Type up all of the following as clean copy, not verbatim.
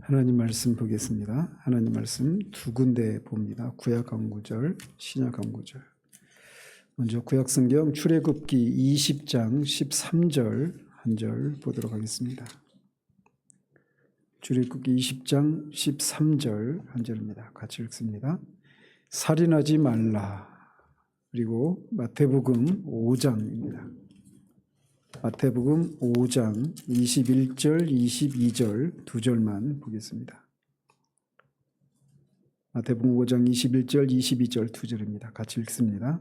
하나님 말씀 보겠습니다. 하나님 말씀 두 군데 봅니다. 구약 한 구절, 신약 한 구절. 먼저 구약 성경 출애굽기 20장 13절 한 절 보도록 하겠습니다. 출애굽기 20장 13절 한 절입니다. 같이 읽습니다. 살인하지 말라. 그리고 마태복음 5장입니다. 마태복음 5장 21절, 22절 두 절만 보겠습니다. 마태복음 5장 21절, 22절 두 절입니다. 같이 읽습니다.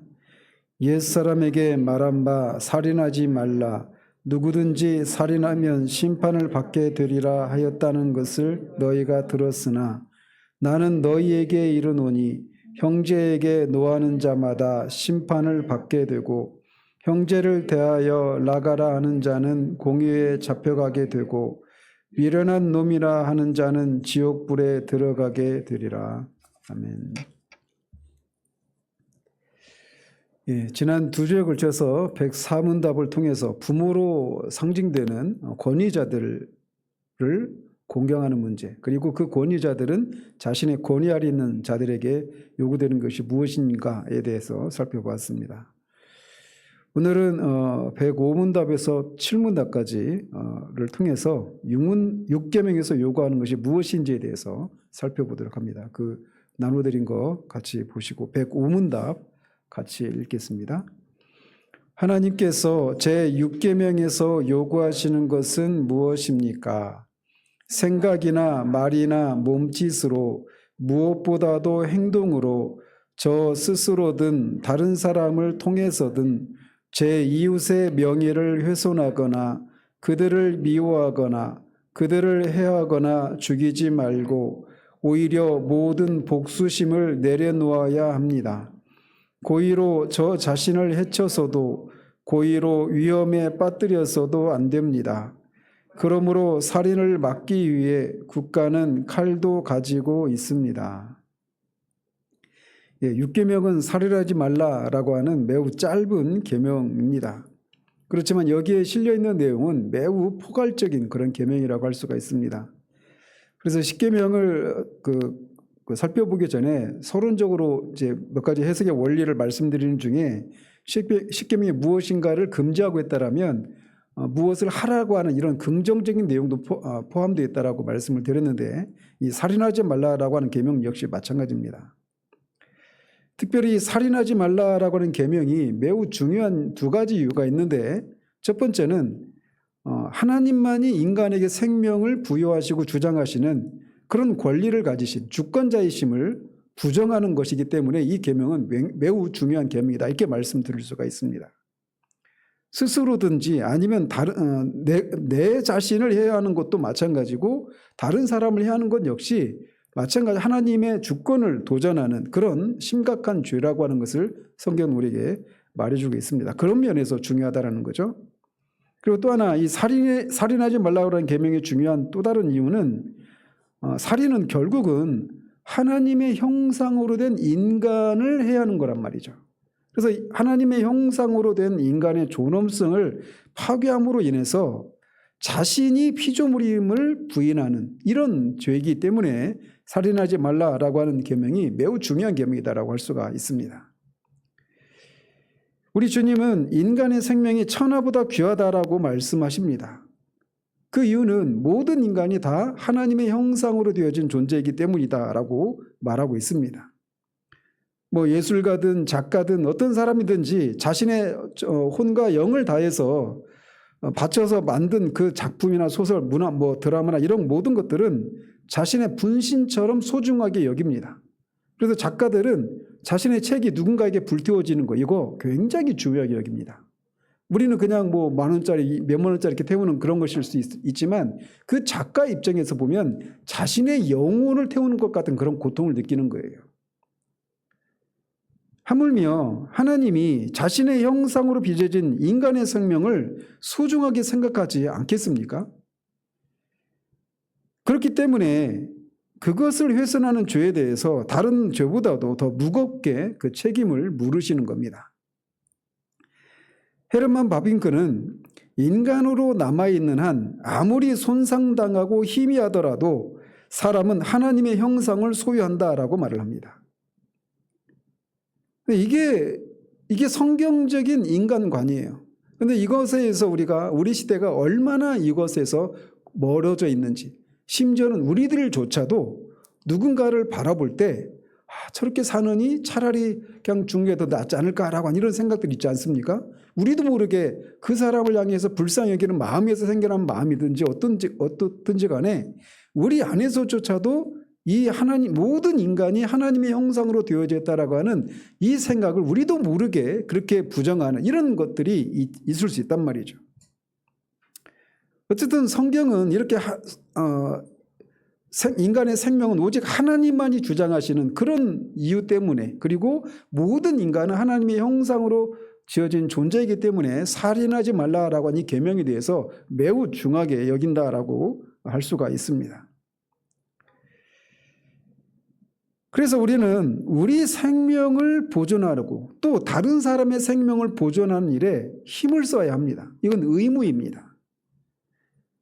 옛사람에게 말한 바 살인하지 말라. 누구든지 살인하면 심판을 받게 되리라 하였다는 것을 너희가 들었으나 나는 너희에게 이르노니 형제에게 노하는 자마다 심판을 받게 되고 형제를 대하여 나가라 하는 자는 공회에 잡혀가게 되고 미련한 놈이라 하는 자는 지옥불에 들어가게 되리라. 아멘. 지난 두 주에 걸쳐서 104문답을 통해서 부모로 상징되는 권위자들을 공경하는 문제, 그리고 그 권위자들은 자신의 권위 아래 있는 자들에게 요구되는 것이 무엇인가에 대해서 살펴보았습니다. 오늘은 105문답에서 7문답까지를 통해서 6계명에서 요구하는 것이 무엇인지에 대해서 살펴보도록 합니다. 그 나눠드린 거 같이 보시고 105문답 같이 읽겠습니다. 하나님께서 제6계명에서 요구하시는 것은 무엇입니까? 생각이나 말이나 몸짓으로 무엇보다도 행동으로 저 스스로든 다른 사람을 통해서든 제 이웃의 명예를 훼손하거나 그들을 미워하거나 그들을 해하거나 죽이지 말고 오히려 모든 복수심을 내려놓아야 합니다. 고의로 저 자신을 해쳐서도 고의로 위험에 빠뜨려서도 안 됩니다. 그러므로 살인을 막기 위해 국가는 칼도 가지고 있습니다. 6계명은 살인하지 말라라고 하는 매우 짧은 계명입니다. 그렇지만 여기에 실려있는 내용은 매우 포괄적인 그런 계명이라고 할 수가 있습니다. 그래서 10계명을 살펴보기 전에 서론적으로 이제 몇 가지 해석의 원리를 말씀드리는 중에 10계명이 무엇인가를 금지하고 있다라면 무엇을 하라고 하는 이런 긍정적인 내용도 포함되어 있다라고 말씀을 드렸는데 이 살인하지 말라라고 하는 계명 역시 마찬가지입니다. 특별히 살인하지 말라라고 하는 계명이 매우 중요한 두 가지 이유가 있는데 첫 번째는 하나님만이 인간에게 생명을 부여하시고 주장하시는 그런 권리를 가지신 주권자이심을 부정하는 것이기 때문에 이 계명은 매우 중요한 계명이다 이렇게 말씀드릴 수가 있습니다. 스스로든지 아니면 내 자신을 해야 하는 것도 마찬가지고 다른 사람을 해야 하는 것 역시 마찬가지 하나님의 주권을 도전하는 그런 심각한 죄라고 하는 것을 성경은 우리에게 말해주고 있습니다. 그런 면에서 중요하다는 거죠. 그리고 또 하나 이 살인하지 말라고 하는 계명의 중요한 또 다른 이유는 살인은 결국은 하나님의 형상으로 된 인간을 해야 하는 거란 말이죠. 그래서 하나님의 형상으로 된 인간의 존엄성을 파괴함으로 인해서 자신이 피조물임을 부인하는 이런 죄이기 때문에 살인하지 말라라고 하는 계명이 매우 중요한 계명이다라고 할 수가 있습니다. 우리 주님은 인간의 생명이 천하보다 귀하다라고 말씀하십니다. 그 이유는 모든 인간이 다 하나님의 형상으로 되어진 존재이기 때문이다라고 말하고 있습니다. 예술가든 작가든 어떤 사람이든지 자신의 혼과 영을 다해서 바쳐서 만든 그 작품이나 소설, 문화, 드라마나 이런 모든 것들은 자신의 분신처럼 소중하게 여깁니다. 그래서 작가들은 자신의 책이 누군가에게 불태워지는 거 이거 굉장히 중요하게 여깁니다. 우리는 그냥 10,000원짜리, 몇만 원짜리 이렇게 태우는 그런 것일 수 있지만 그 작가 입장에서 보면 자신의 영혼을 태우는 것 같은 그런 고통을 느끼는 거예요. 하물며 하나님이 자신의 형상으로 빚어진 인간의 생명을 소중하게 생각하지 않겠습니까? 그렇기 때문에 그것을 훼손하는 죄에 대해서 다른 죄보다도 더 무겁게 그 책임을 물으시는 겁니다. 헤르만 바빙크는 인간으로 남아있는 한 아무리 손상당하고 희미하더라도 사람은 하나님의 형상을 소유한다라고 말을 합니다. 이게 성경적인 인간관이에요. 그런데 이것에서 우리 시대가 얼마나 이것에서 멀어져 있는지, 심지어는 우리들조차도 누군가를 바라볼 때 저렇게 사느니 차라리 그냥 죽는 게 더 낫지 않을까라고 하는 이런 생각들이 있지 않습니까? 우리도 모르게 그 사람을 향해서 불쌍히 여기는 마음에서 생겨난 마음이든지 어떻든지 간에 우리 안에서조차도 이 모든 인간이 하나님의 형상으로 되어져 있다라고 하는 이 생각을 우리도 모르게 그렇게 부정하는 이런 것들이 있을 수 있단 말이죠. 어쨌든 성경은 이렇게 인간의 생명은 오직 하나님만이 주장하시는 그런 이유 때문에, 그리고 모든 인간은 하나님의 형상으로 지어진 존재이기 때문에 살인하지 말라라고 하는 이 계명에 대해서 매우 중하게 여긴다라고 할 수가 있습니다. 그래서 우리는 우리 생명을 보존하려고 또 다른 사람의 생명을 보존하는 일에 힘을 써야 합니다. 이건 의무입니다.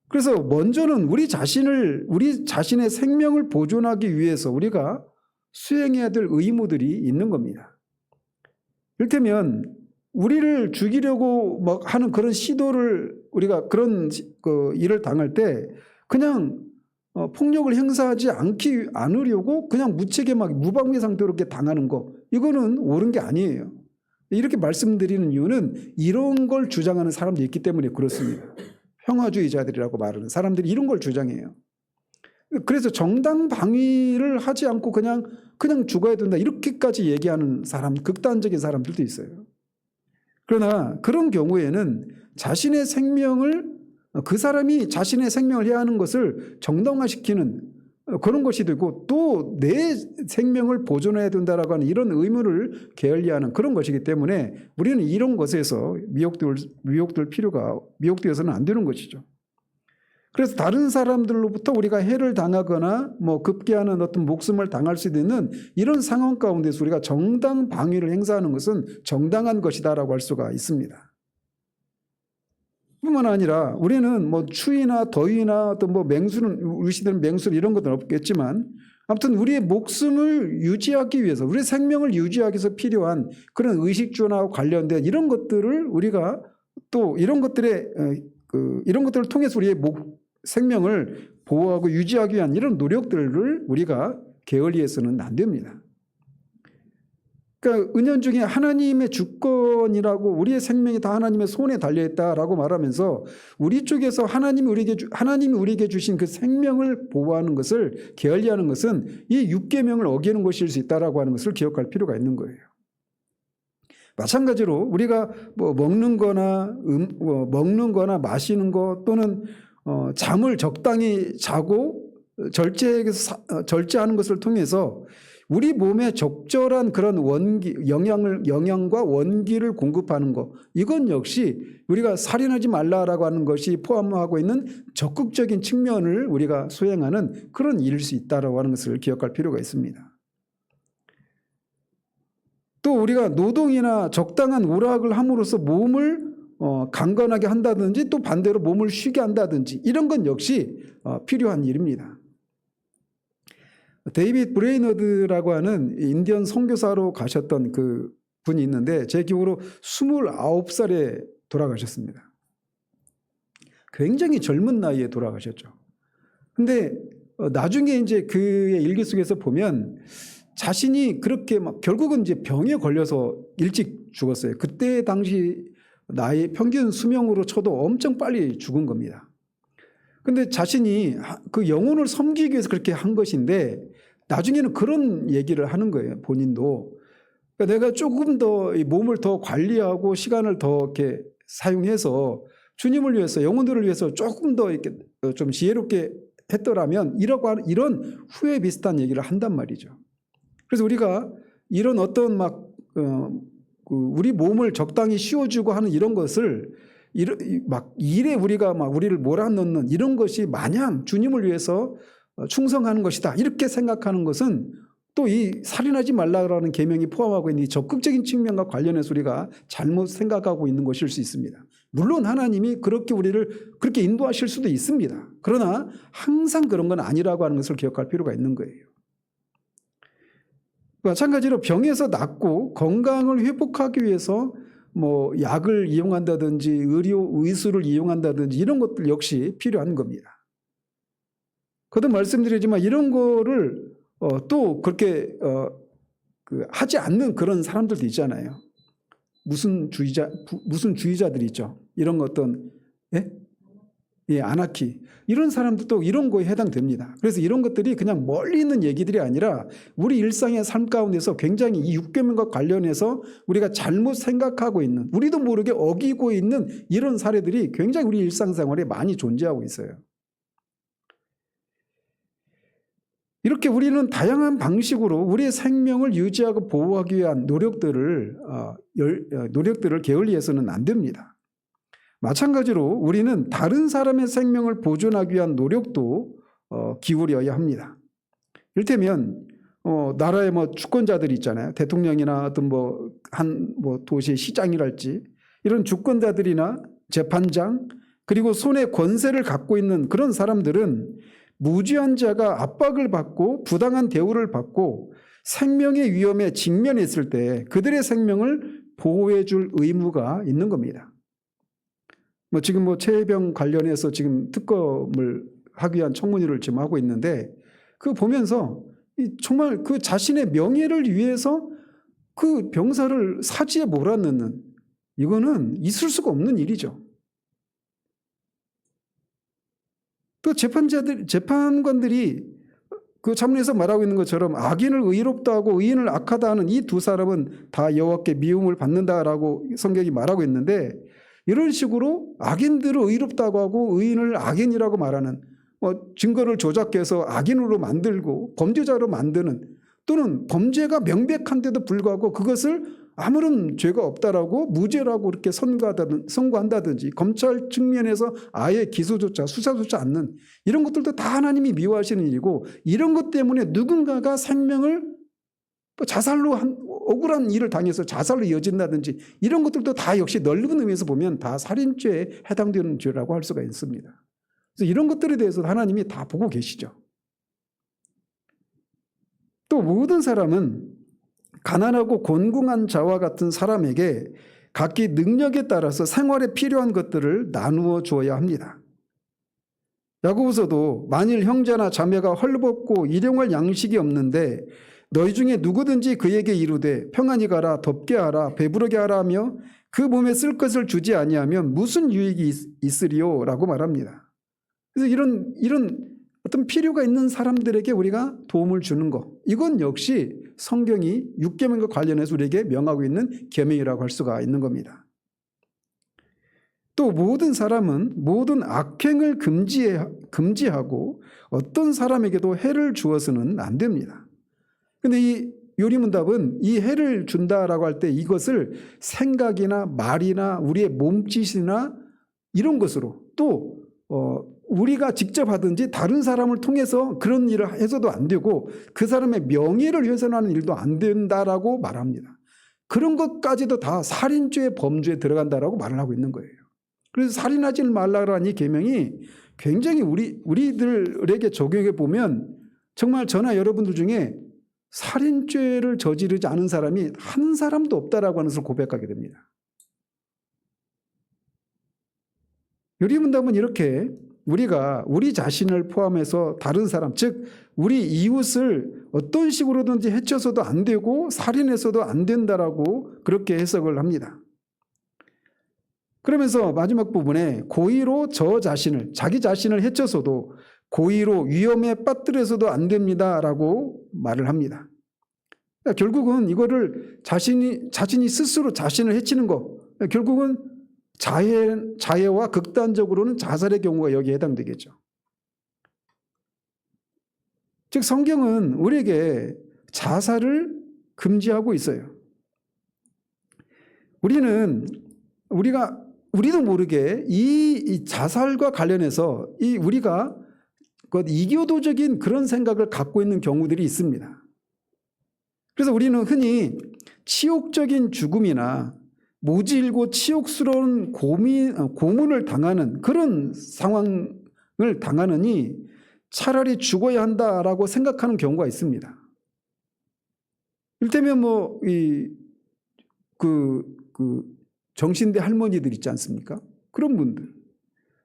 그래서 먼저는 우리 자신의 생명을 보존하기 위해서 우리가 수행해야 될 의무들이 있는 겁니다. 이를테면 우리를 죽이려고 막 하는 그런 시도를 우리가 그런 일을 당할 때 그냥 폭력을 행사하지 않으려고 그냥 무책임하게 막 무방비 상태로 이렇게 당하는 거, 이거는 옳은 게 아니에요. 이렇게 말씀드리는 이유는 이런 걸 주장하는 사람들이 있기 때문에 그렇습니다. 평화주의자들이라고 말하는 사람들이 이런 걸 주장해요. 그래서 정당 방위를 하지 않고 그냥 죽어야 된다 이렇게까지 얘기하는 극단적인 사람들도 있어요. 그러나 그런 경우에는 그 사람이 자신의 생명을 해야 하는 것을 정당화시키는 그런 것이 되고 또 내 생명을 보존해야 된다라고 하는 이런 의무를 게을리하는 그런 것이기 때문에 우리는 이런 것에서 미혹되어서는 안 되는 것이죠. 그래서 다른 사람들로부터 우리가 해를 당하거나 급기야는 어떤 목숨을 당할 수도 있는 이런 상황 가운데서 우리가 정당 방위를 행사하는 것은 정당한 것이다라고 할 수가 있습니다. 뿐만 아니라 우리는 추위나 더위나 또 맹수는 우리 시대는 맹수 이런 것들은 없겠지만 아무튼 우리의 목숨을 유지하기 위해서 우리의 생명을 유지하기 위해서 필요한 그런 의식주나 관련된 이런 것들을 우리가 또 이런 것들을 통해서 우리의 생명을 보호하고 유지하기 위한 이런 노력들을 우리가 게을리해서는 안 됩니다. 그러니까 은연중에 하나님의 주권이라고 우리의 생명이 다 하나님의 손에 달려있다라고 말하면서 우리 쪽에서 하나님이 우리에게 주신 그 생명을 보호하는 것을 게을리하는 것은 이 6계명을 어기는 것일 수 있다라고 하는 것을 기억할 필요가 있는 거예요. 마찬가지로 우리가 먹는 거나 마시는 거 또는 잠을 적당히 자고 절제하는 것을 통해서 우리 몸에 적절한 그런 영양과 원기를 공급하는 것, 이건 역시 우리가 살인하지 말라라고 하는 것이 포함하고 있는 적극적인 측면을 우리가 수행하는 그런 일일 수 있다라고 하는 것을 기억할 필요가 있습니다. 또 우리가 노동이나 적당한 오락을 함으로써 몸을 강건하게 한다든지 또 반대로 몸을 쉬게 한다든지 이런 건 역시 필요한 일입니다. 데이빗 브레이너드라고 하는 인디언 선교사로 가셨던 그 분이 있는데 제 기억으로 29살에 돌아가셨습니다. 굉장히 젊은 나이에 돌아가셨죠. 근데 나중에 이제 그의 일기 속에서 보면 자신이 그렇게 결국은 이제 병에 걸려서 일찍 죽었어요. 그때 당시 나이 평균 수명으로 쳐도 엄청 빨리 죽은 겁니다. 근데 자신이 그 영혼을 섬기기 위해서 그렇게 한 것인데 나중에는 그런 얘기를 하는 거예요. 본인도. 그러니까 내가 조금 더 몸을 더 관리하고 시간을 더 이렇게 사용해서 주님을 위해서 영혼들을 위해서 조금 더 이렇게 좀 지혜롭게 했더라면 이런 후회 비슷한 얘기를 한단 말이죠. 그래서 우리가 이런 어떤 우리 몸을 적당히 씌워주고 하는 이런 것을 일에 우리가 우리를 몰아넣는 이런 것이 마냥 주님을 위해서 충성하는 것이다 이렇게 생각하는 것은 또 이 살인하지 말라라는 계명이 포함하고 있는 이 적극적인 측면과 관련해서 우리가 잘못 생각하고 있는 것일 수 있습니다. 물론 하나님이 그렇게 우리를 그렇게 인도하실 수도 있습니다. 그러나 항상 그런 건 아니라고 하는 것을 기억할 필요가 있는 거예요. 마찬가지로 병에서 낫고 건강을 회복하기 위해서 뭐 약을 이용한다든지 의술을 이용한다든지 이런 것들 역시 필요한 겁니다. 거듭 말씀드리지만 이런 거를 또 그렇게 하지 않는 그런 사람들도 있잖아요. 무슨 주의자들이 있죠. 이런 어떤 아나키 이런 사람들도 이런 거에 해당됩니다. 그래서 이런 것들이 그냥 멀리 있는 얘기들이 아니라 우리 일상의 삶 가운데서 굉장히 이 육계명과 관련해서 우리가 잘못 생각하고 있는, 우리도 모르게 어기고 있는 이런 사례들이 굉장히 우리 일상생활에 많이 존재하고 있어요. 이렇게 우리는 다양한 방식으로 우리의 생명을 유지하고 보호하기 위한 노력들을 게을리해서는 안 됩니다. 마찬가지로 우리는 다른 사람의 생명을 보존하기 위한 노력도 기울여야 합니다. 이를테면 나라의 주권자들이 있잖아요. 대통령이나 어떤 도시의 시장이랄지 이런 주권자들이나 재판장 그리고 손에 권세를 갖고 있는 그런 사람들은 무죄한 자가 압박을 받고 부당한 대우를 받고 생명의 위험에 직면했을 때 그들의 생명을 보호해 줄 의무가 있는 겁니다. 지금 최혜병 관련해서 지금 특검을 하기 위한 청문회를 지금 하고 있는데 그거 보면서 정말 그 자신의 명예를 위해서 그 병사를 사지에 몰아넣는 이거는 있을 수가 없는 일이죠. 또 재판관들이 그 참론에서 말하고 있는 것처럼 악인을 의롭다 하고 의인을 악하다 하는 이 두 사람은 다 여호와께 미움을 받는다라고 성경이 말하고 있는데 이런 식으로 악인들을 의롭다고 하고 의인을 악인이라고 말하는 증거를 조작해서 악인으로 만들고 범죄자로 만드는 또는 범죄가 명백한데도 불구하고 그것을 아무런 죄가 없다라고 무죄라고 그렇게 선고한다든지 검찰 측면에서 아예 기소조차 수사조차 않는 이런 것들도 다 하나님이 미워하시는 일이고 이런 것 때문에 누군가가 생명을 자살로 억울한 일을 당해서 자살로 이어진다든지 이런 것들도 다 역시 넓은 의미에서 보면 다 살인죄에 해당되는 죄라고 할 수가 있습니다. 그래서 이런 것들에 대해서 하나님이 다 보고 계시죠. 또 모든 사람은 가난하고 곤궁한 자와 같은 사람에게 각기 능력에 따라서 생활에 필요한 것들을 나누어 주어야 합니다. 야고보서도 만일 형제나 자매가 헐벗고 일용할 양식이 없는데 너희 중에 누구든지 그에게 이르되 평안히 가라 덥게 하라 배부르게 하라 하며 그 몸에 쓸 것을 주지 아니하면 무슨 유익이 있으리요? 라고 말합니다. 그래서 이런 어떤 필요가 있는 사람들에게 우리가 도움을 주는 것 이건 역시 성경이 육계명과 관련해서 우리에게 명하고 있는 계명이라고 할 수가 있는 겁니다. 또 모든 사람은 모든 악행을 금지하고 어떤 사람에게도 해를 주어서는 안 됩니다. 그런데 이 요리문답은 이 해를 준다라고 할 때 이것을 생각이나 말이나 우리의 몸짓이나 이런 것으로 또 우리가 직접 하든지 다른 사람을 통해서 그런 일을 해서도 안 되고 그 사람의 명예를 훼손하는 일도 안 된다라고 말합니다. 그런 것까지도 다 살인죄의 범주에 들어간다라고 말을 하고 있는 거예요. 그래서 살인하지 말라라는 이 계명이 굉장히 우리들에게 적용해 보면 정말 저나 여러분들 중에 살인죄를 저지르지 않은 사람이 한 사람도 없다라고 하는 것을 고백하게 됩니다. 요리문답은 이렇게 우리가 우리 자신을 포함해서 다른 사람, 즉 우리 이웃을 어떤 식으로든지 해쳐서도 안 되고 살인해서도 안 된다라고 그렇게 해석을 합니다. 그러면서 마지막 부분에 고의로 자기 자신을 해쳐서도 고의로 위험에 빠뜨려서도 안 됩니다라고 말을 합니다. 그러니까 결국은 이거를 자신이 스스로 자신을 해치는 거, 결국은 자해와 극단적으로는 자살의 경우가 여기에 해당되겠죠. 즉 성경은 우리에게 자살을 금지하고 있어요. 우리도 모르게 이 자살과 관련해서 우리가 이교도적인 그런 생각을 갖고 있는 경우들이 있습니다. 그래서 우리는 흔히 치욕적인 죽음이나 모질고 치욕스러운 고문을 당하는 그런 상황을 당하느니 차라리 죽어야 한다라고 생각하는 경우가 있습니다. 이를테면 정신대 할머니들 있지 않습니까? 그런 분들,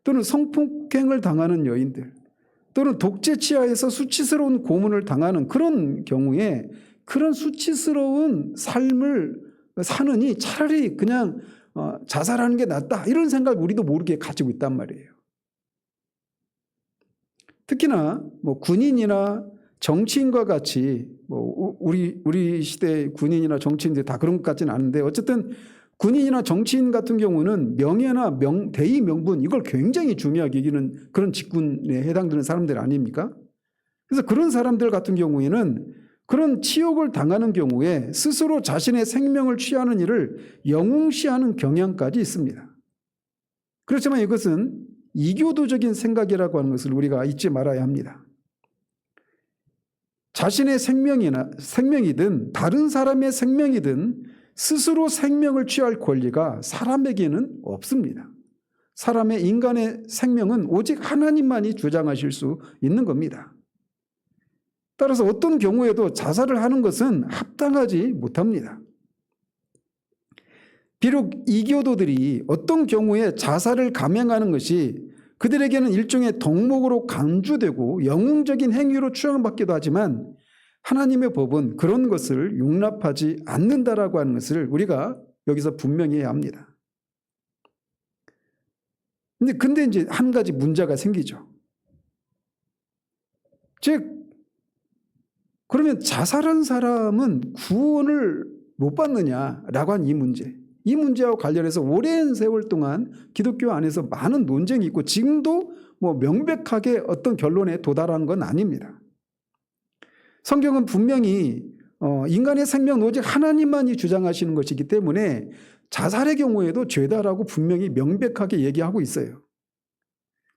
또는 성폭행을 당하는 여인들, 또는 독재 치하에서 수치스러운 고문을 당하는 그런 경우에 그런 수치스러운 삶을 사느니 차라리 그냥 자살하는 게 낫다, 이런 생각을 우리도 모르게 가지고 있단 말이에요. 특히나 군인이나 정치인과 같이 우리 시대 군인이나 정치인들 다 그런 것 같지는 않은데, 어쨌든 군인이나 정치인 같은 경우는 명예나 대의 명분, 이걸 굉장히 중요하게 여기는 그런 직군에 해당되는 사람들 아닙니까? 그래서 그런 사람들 같은 경우에는 그런 치욕을 당하는 경우에 스스로 자신의 생명을 취하는 일을 영웅시하는 경향까지 있습니다. 그렇지만 이것은 이교도적인 생각이라고 하는 것을 우리가 잊지 말아야 합니다. 자신의 생명이든 다른 사람의 생명이든 스스로 생명을 취할 권리가 사람에게는 없습니다. 인간의 생명은 오직 하나님만이 주장하실 수 있는 겁니다. 따라서 어떤 경우에도 자살을 하는 것은 합당하지 못합니다. 비록 이교도들이 어떤 경우에 자살을 감행하는 것이 그들에게는 일종의 덕목으로 간주되고 영웅적인 행위로 추앙받기도 하지만, 하나님의 법은 그런 것을 용납하지 않는다라고 하는 것을 우리가 여기서 분명히 해야 합니다. 근데 이제 한 가지 문제가 생기죠. 그러면 자살한 사람은 구원을 못 받느냐라고 한 이 문제와 관련해서 오랜 세월 동안 기독교 안에서 많은 논쟁이 있고, 지금도 명백하게 어떤 결론에 도달한 건 아닙니다. 성경은 분명히 인간의 생명은 오직 하나님만이 주장하시는 것이기 때문에 자살의 경우에도 죄다라고 분명히 명백하게 얘기하고 있어요.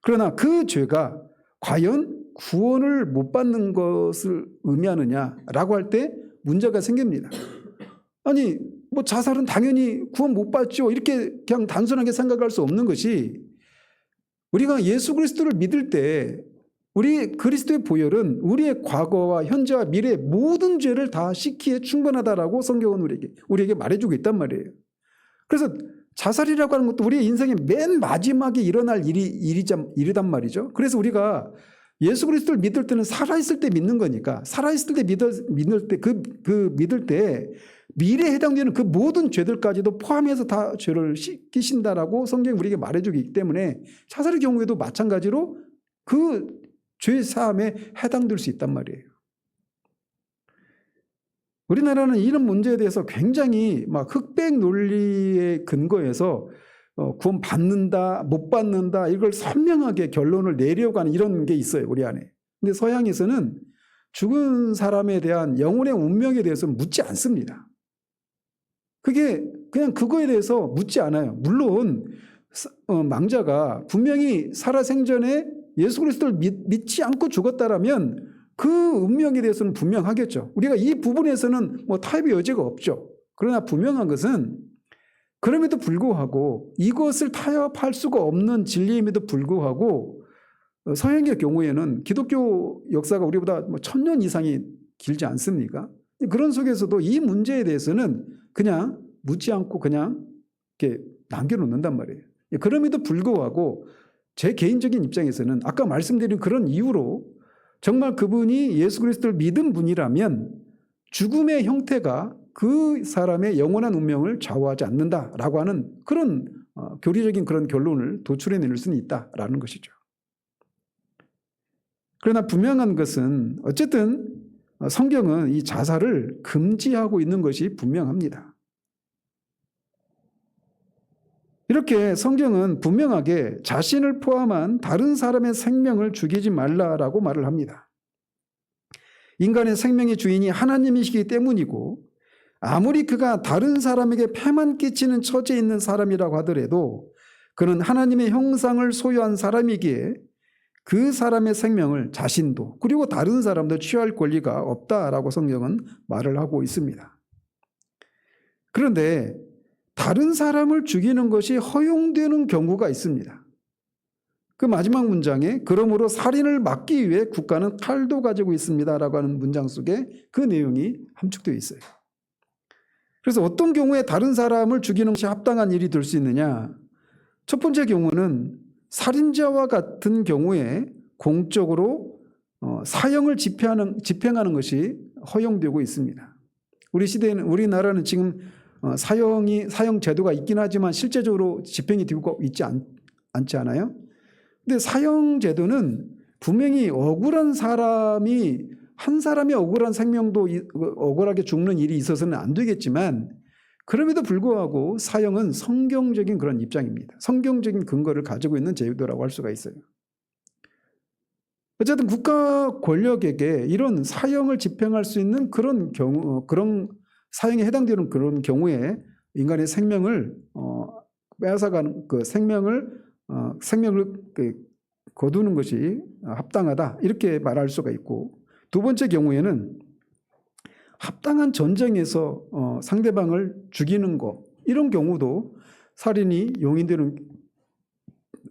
그러나 그 죄가 과연 구원을 못 받는 것을 의미하느냐라고 할 때 문제가 생깁니다. 아니 자살은 당연히 구원 못 받죠, 이렇게 그냥 단순하게 생각할 수 없는 것이, 우리가 예수 그리스도를 믿을 때 우리 그리스도의 보혈은 우리의 과거와 현재와 미래의 모든 죄를 다 씻기에 충분하다라고 성경은 우리에게 말해주고 있단 말이에요. 그래서 자살이라고 하는 것도 우리의 인생의 맨 마지막에 일어날 일이란 말이죠. 그래서 우리가 예수 그리스도를 믿을 때는 살아있을 때 믿는 거니까, 살아있을 때 믿을 때 미래에 해당되는 그 모든 죄들까지도 포함해서 다 죄를 씻기신다라고 성경이 우리에게 말해주기 때문에 자살의 경우에도 마찬가지로 그 죄 사함에 해당될 수 있단 말이에요. 우리나라는 이런 문제에 대해서 굉장히 흑백 논리에 근거해서 구원 받는다, 못 받는다, 이걸 선명하게 결론을 내려고 하는 이런 게 있어요, 우리 안에. 근데 서양에서는 죽은 사람에 대한 영혼의 운명에 대해서 묻지 않습니다. 그냥 그거에 대해서 묻지 않아요. 물론 망자가 분명히 살아생전에 예수 그리스도를 믿지 않고 죽었다라면 그 운명에 대해서는 분명하겠죠. 우리가 이 부분에서는 타협의 여지가 없죠. 그러나 분명한 것은 그럼에도 불구하고 이것을 타협할 수가 없는 진리임에도 불구하고 서양의 경우에는 기독교 역사가 우리보다 1000년 이상이 길지 않습니까? 그런 속에서도 이 문제에 대해서는 그냥 묻지 않고 그냥 이렇게 남겨놓는단 말이에요. 그럼에도 불구하고 제 개인적인 입장에서는 아까 말씀드린 그런 이유로 정말 그분이 예수 그리스도를 믿은 분이라면 죽음의 형태가 그 사람의 영원한 운명을 좌우하지 않는다라고 하는 그런 교리적인 그런 결론을 도출해낼 수는 있다라는 것이죠. 그러나 분명한 것은 어쨌든 성경은 이 자살을 금지하고 있는 것이 분명합니다. 이렇게 성경은 분명하게 자신을 포함한 다른 사람의 생명을 죽이지 말라라고 말을 합니다. 인간의 생명의 주인이 하나님이시기 때문이고, 아무리 그가 다른 사람에게 폐만 끼치는 처지에 있는 사람이라고 하더라도 그는 하나님의 형상을 소유한 사람이기에 그 사람의 생명을 자신도 그리고 다른 사람도 취할 권리가 없다라고 성경은 말을 하고 있습니다. 그런데 다른 사람을 죽이는 것이 허용되는 경우가 있습니다. 그 마지막 문장에 그러므로 살인을 막기 위해 국가는 칼도 가지고 있습니다라고 하는 문장 속에 그 내용이 함축되어 있어요. 그래서 어떤 경우에 다른 사람을 죽이는 것이 합당한 일이 될 수 있느냐? 첫 번째 경우는 살인자와 같은 경우에 공적으로 사형을 집행하는 것이 허용되고 있습니다. 우리나라는 지금 사형 제도가 있긴 하지만 실제적으로 집행이 되고 있지 않지 않아요? 근데 사형 제도는 분명히 억울한 사람이 한 사람의 억울한 생명도 억울하게 죽는 일이 있어서는 안 되겠지만 그럼에도 불구하고 사형은 성경적인 그런 입장입니다. 성경적인 근거를 가지고 있는 제도라고 할 수가 있어요. 어쨌든 국가 권력에게 이런 사형을 집행할 수 있는 그런 경우, 그런 사형에 해당되는 그런 경우에 인간의 생명을 빼앗아가는 그 생명을 거두는 것이 합당하다 이렇게 말할 수가 있고, 두 번째 경우에는 합당한 전쟁에서 상대방을 죽이는 것, 이런 경우도 살인이 용인되는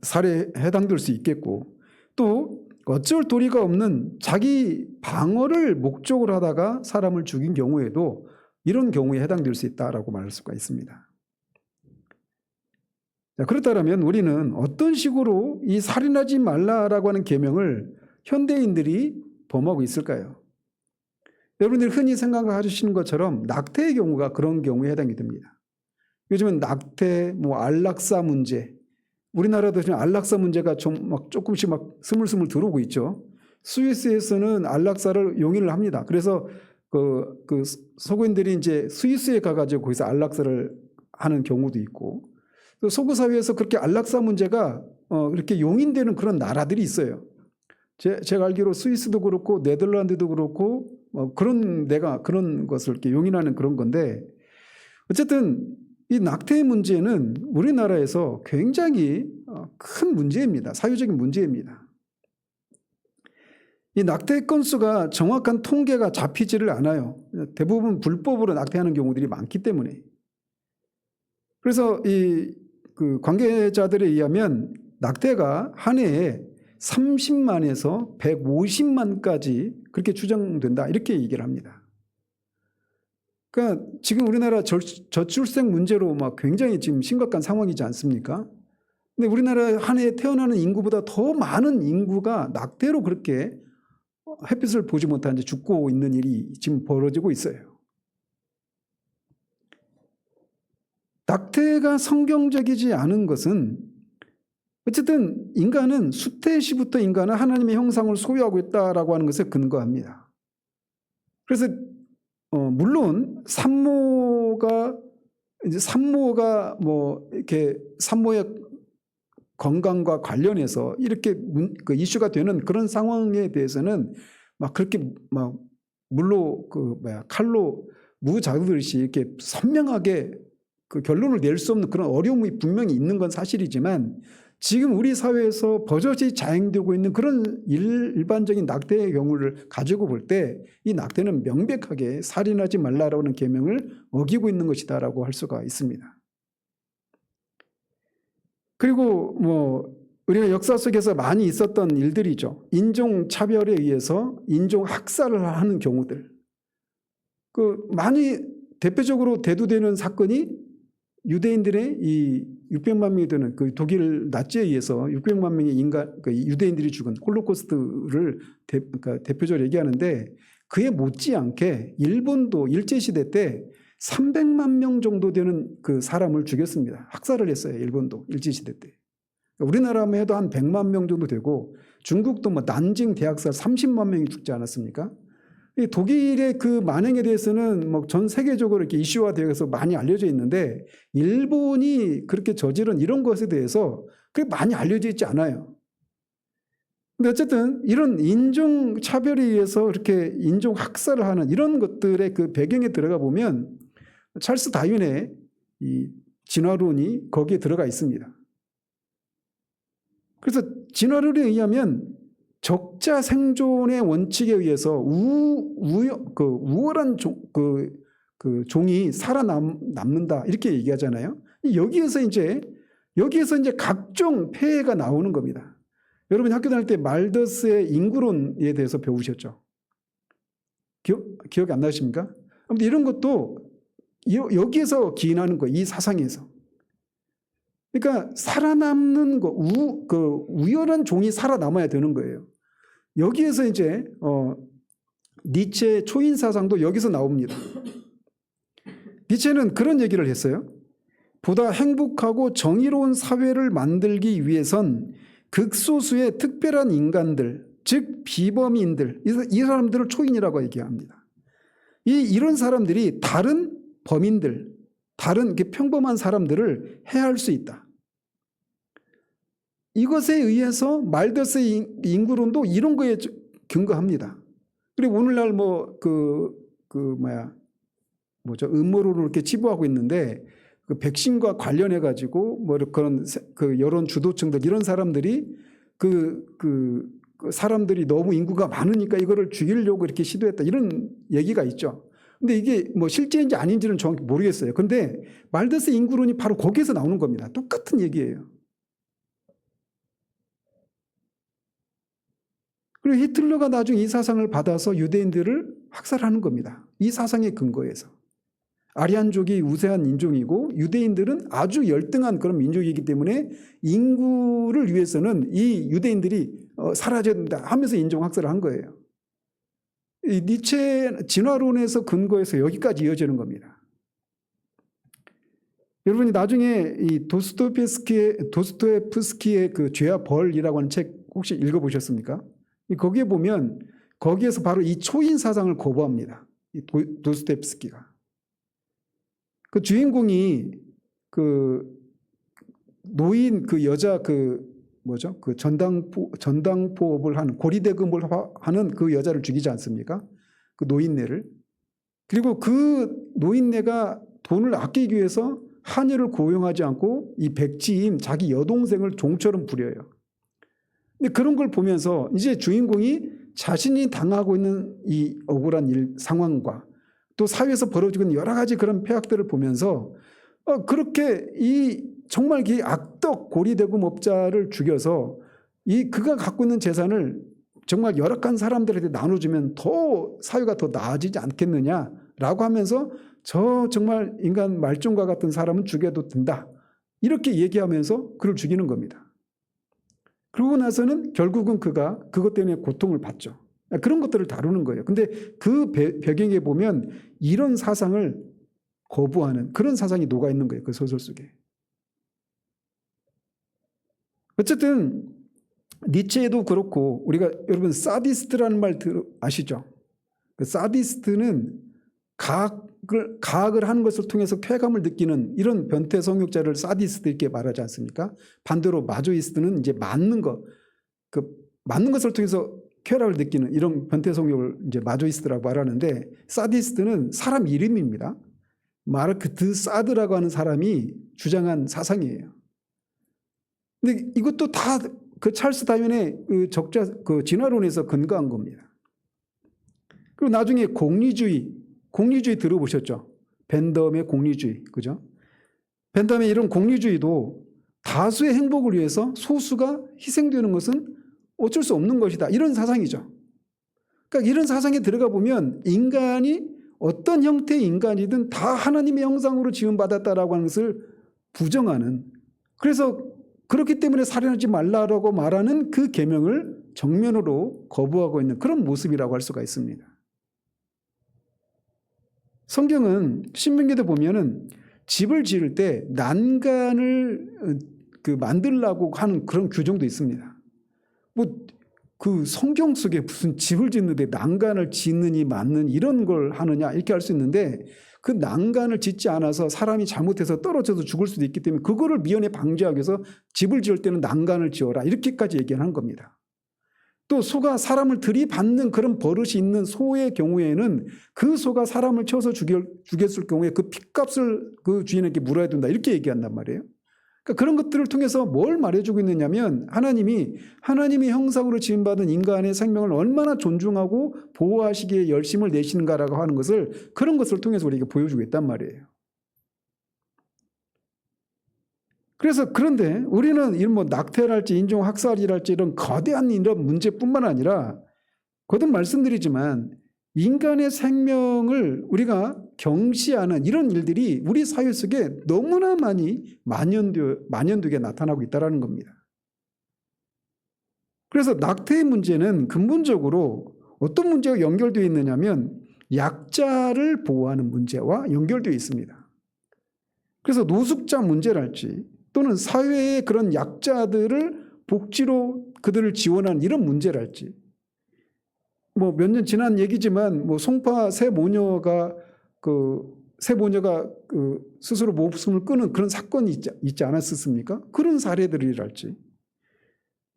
살해에 해당될 수 있겠고, 또 어쩔 도리가 없는 자기 방어를 목적으로 하다가 사람을 죽인 경우에도 이런 경우에 해당될 수 있다라고 말할 수가 있습니다. 자, 그렇다면 우리는 어떤 식으로 이 살인하지 말라라고 하는 계명을 현대인들이 범하고 있을까요? 여러분들이 흔히 생각하시는 것처럼 낙태의 경우가 그런 경우에 해당이 됩니다. 요즘은 낙태, 안락사 문제, 우리나라도 지금 안락사 문제가 조금씩 스물스물 들어오고 있죠. 스위스에서는 안락사를 용인을 합니다. 그래서 그 서구인들이 이제 스위스에 가가지고 거기서 안락사를 하는 경우도 있고, 또 서구 사회에서 그렇게 안락사 문제가 이렇게 용인되는 그런 나라들이 있어요. 제가 알기로 스위스도 그렇고 네덜란드도 그렇고 그런 것을 이렇게 용인하는 그런 건데, 어쨌든 이 낙태의 문제는 우리나라에서 굉장히 큰 문제입니다. 사회적인 문제입니다. 이 낙태 건수가 정확한 통계가 잡히지를 않아요. 대부분 불법으로 낙태하는 경우들이 많기 때문에. 그래서 그 관계자들에 의하면 낙태가 한 해에 30만에서 150만까지 그렇게 추정된다, 이렇게 얘기를 합니다. 그러니까 지금 우리나라 저출생 문제로 굉장히 지금 심각한 상황이지 않습니까? 근데 우리나라 한 해에 태어나는 인구보다 더 많은 인구가 낙태로 그렇게 햇빛을 보지 못한 채 죽고 있는 일이 지금 벌어지고 있어요. 낙태가 성경적이지 않은 것은 어쨌든 인간은 수태시부터 인간은 하나님의 형상을 소유하고 있다라고 하는 것에 근거합니다. 그래서 물론 산모가 이렇게 산모의 건강과 관련해서 이렇게 이슈가 되는 그런 상황에 대해서는 그렇게 물로 칼로 무자르듯이 이렇게 선명하게 그 결론을 낼 수 없는 그런 어려움이 분명히 있는 건 사실이지만, 지금 우리 사회에서 버젓이 자행되고 있는 그런 일반적인 낙태의 경우를 가지고 볼 때 이 낙태는 명백하게 살인하지 말라라고 하는 계명을 어기고 있는 것이다라고 할 수가 있습니다. 그리고 우리가 역사 속에서 많이 있었던 일들이죠. 인종차별에 의해서 인종학살을 하는 경우들. 많이 대표적으로 대두되는 사건이 유대인들의 이 600만 명이 되는 그 독일 나치에 의해서 600만 명의 유대인들이 죽은 홀로코스트를 대표적으로 얘기하는데, 그에 못지않게 일본도 일제시대 때 300만 명 정도 되는 그 사람을 죽였습니다. 학살을 했어요. 일본도 일제시대 때. 우리나라만 해도 한 100만 명 정도 되고, 중국도 난징 대학살 30만 명이 죽지 않았습니까? 독일의 그 만행에 대해서는 전 세계적으로 이렇게 이슈화되어서 많이 알려져 있는데, 일본이 그렇게 저지른 이런 것에 대해서 그렇게 많이 알려져 있지 않아요. 근데 어쨌든 이런 인종차별에 의해서 이렇게 인종학살을 하는 이런 것들의 그 배경에 들어가 보면 찰스 다윈의 이 진화론이 거기에 들어가 있습니다. 그래서 진화론에 의하면 적자 생존의 원칙에 의해서 우월한 그 종이 살아남는다 이렇게 얘기하잖아요. 여기에서 이제 각종 폐해가 나오는 겁니다. 여러분 학교 다닐 때 말더스의 인구론에 대해서 배우셨죠? 기억이 안 나십니까? 아무튼 이런 것도 여기에서 기인하는 거예요. 이 사상에서. 그러니까 살아남는 거, 우연한 종이 살아남아야 되는 거예요. 여기에서 이제 니체의 초인 사상도 여기서 나옵니다. 니체는 그런 얘기를 했어요. 보다 행복하고 정의로운 사회를 만들기 위해선 극소수의 특별한 인간들, 즉 비범인들, 이 사람들을 초인이라고 얘기합니다. 이런 사람들이 다른 범인들, 다른 평범한 사람들을 해할 수 있다. 이것에 의해서 말더스의 인구론도 이런 거에 근거합니다. 그리고 오늘날 음모론을 이렇게 치부하고 있는데 그 백신과 관련해 가지고 그런 그 여론 주도층들 이런 사람들이 사람들이 너무 인구가 많으니까 이거를 죽이려고 이렇게 시도했다 이런 얘기가 있죠. 근데 이게 실제인지 아닌지는 정확히 모르겠어요. 근데 말더스 인구론이 바로 거기에서 나오는 겁니다. 똑같은 얘기예요. 그리고 히틀러가 나중에 이 사상을 받아서 유대인들을 학살하는 겁니다. 이 사상의 근거에서. 아리안족이 우세한 인종이고 유대인들은 아주 열등한 그런 민족이기 때문에 인구를 위해서는 이 유대인들이 사라져야 된다 하면서 인종학살을 한 거예요. 이 니체 진화론에서 근거해서 여기까지 이어지는 겁니다. 여러분이 나중에 이 도스토옙스키의 그 죄와 벌이라고 하는 책 혹시 읽어보셨습니까? 거기에 보면 거기에서 바로 이 초인 사상을 거부합니다. 이 도스토옙스키가. 그 주인공이 그 노인 그 여자 전당포업을 하는 고리대금을 하는 그 여자를 죽이지 않습니까? 그 노인네를. 그리고 그 노인네가 돈을 아끼기 위해서 하녀를 고용하지 않고 이 백지인 자기 여동생을 종처럼 부려요. 근데 그런 걸 보면서 이제 주인공이 자신이 당하고 있는 이 억울한 상황과 또 사회에서 벌어지고 있는 여러 가지 그런 폐악들을 보면서 그렇게 정말 이 악덕 고리대금업자를 죽여서 그가 갖고 있는 재산을 정말 열악한 사람들한테 나눠주면 더 사회가 더 나아지지 않겠느냐라고 하면서 정말 인간 말종과 같은 사람은 죽여도 된다. 이렇게 얘기하면서 그를 죽이는 겁니다. 그러고 나서는 결국은 그가 그것 때문에 고통을 받죠. 그런 것들을 다루는 거예요. 근데 그 배경에 보면 이런 사상을 거부하는 그런 사상이 녹아있는 거예요. 그 소설 속에. 어쨌든 니체도 그렇고 우리가 여러분 사디스트라는 말 아시죠? 그 사디스트는 가학을 하는 것을 통해서 쾌감을 느끼는 이런 변태 성욕자를 사디스트 이렇게 말하지 않습니까? 반대로 마조이스트는 이제 맞는 것을 통해서 쾌락을 느끼는 이런 변태 성욕을 이제 마조이스트라고 말하는데 사디스트는 사람 이름입니다. 마르크 드 사드라고 하는 사람이 주장한 사상이에요. 근데 이것도 다 그 찰스 다윈의 그 진화론에서 근거한 겁니다. 그리고 나중에 공리주의 들어보셨죠? 벤덤의 공리주의, 그죠? 벤덤의 이런 공리주의도 다수의 행복을 위해서 소수가 희생되는 것은 어쩔 수 없는 것이다. 이런 사상이죠. 그러니까 이런 사상에 들어가 보면 인간이 어떤 형태의 인간이든 다 하나님의 형상으로 지음받았다라고 하는 것을 부정하는, 그래서 그렇기 때문에 살인하지 말라라고 말하는 그 계명을 정면으로 거부하고 있는 그런 모습이라고 할 수가 있습니다. 성경은 신명기도 보면은 집을 지을 때 난간을 만들라고 하는 그런 규정도 있습니다. 그 성경 속에 무슨 집을 짓는데 난간을 짓느니 맞는 이런 걸 하느냐 이렇게 할 수 있는데, 그 난간을 짓지 않아서 사람이 잘못해서 떨어져서 죽을 수도 있기 때문에 그거를 미연에 방지하기 위해서 집을 지을 때는 난간을 지어라 이렇게까지 얘기하는 겁니다. 또 소가 사람을 들이받는 그런 버릇이 있는 소의 경우에는 그 소가 사람을 쳐서 죽였을 경우에 그 핏값을 그 주인에게 물어야 된다 이렇게 얘기한단 말이에요. 그러니까 그런 것들을 통해서 뭘 말해주고 있느냐면 하나님이 형상으로 지음받은 인간의 생명을 얼마나 존중하고 보호하시기에 열심을 내시는가라고 하는 것을 그런 것을 통해서 우리에게 보여주고 있단 말이에요. 그래서 그런데 우리는 이런 뭐 낙태랄지 인종학살이랄지 이런 거대한 이런 문제뿐만 아니라 거듭 말씀드리지만 인간의 생명을 우리가 경시하는 이런 일들이 우리 사회 속에 너무나 많이 만연되게 나타나고 있다는 겁니다. 그래서 낙태의 문제는 근본적으로 어떤 문제가 연결되어 있느냐면 약자를 보호하는 문제와 연결되어 있습니다. 그래서 노숙자 문제랄지 또는 사회의 그런 약자들을 복지로 그들을 지원하는 이런 문제랄지 뭐 몇 년 지난 얘기지만 뭐 송파 새 모녀가 스스로 목숨을 끊은 그런 사건이 있지 않았습니까? 그런 사례들이랄지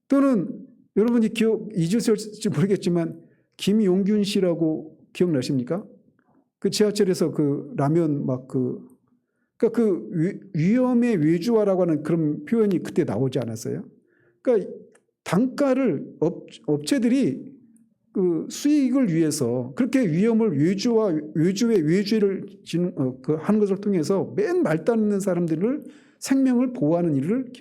또는 여러분이 잊으실지 모르겠지만 김용균 씨라고 기억나십니까? 그 지하철에서 그 라면 그러니까 그 위험의 외주화라고 하는 그런 표현이 그때 나오지 않았어요? 그러니까 단가를 업체들이 그 수익을 위해서 그렇게 위험을 외주를 하는 것을 통해서 맨 말단 있는 사람들을 생명을 보호하는 일을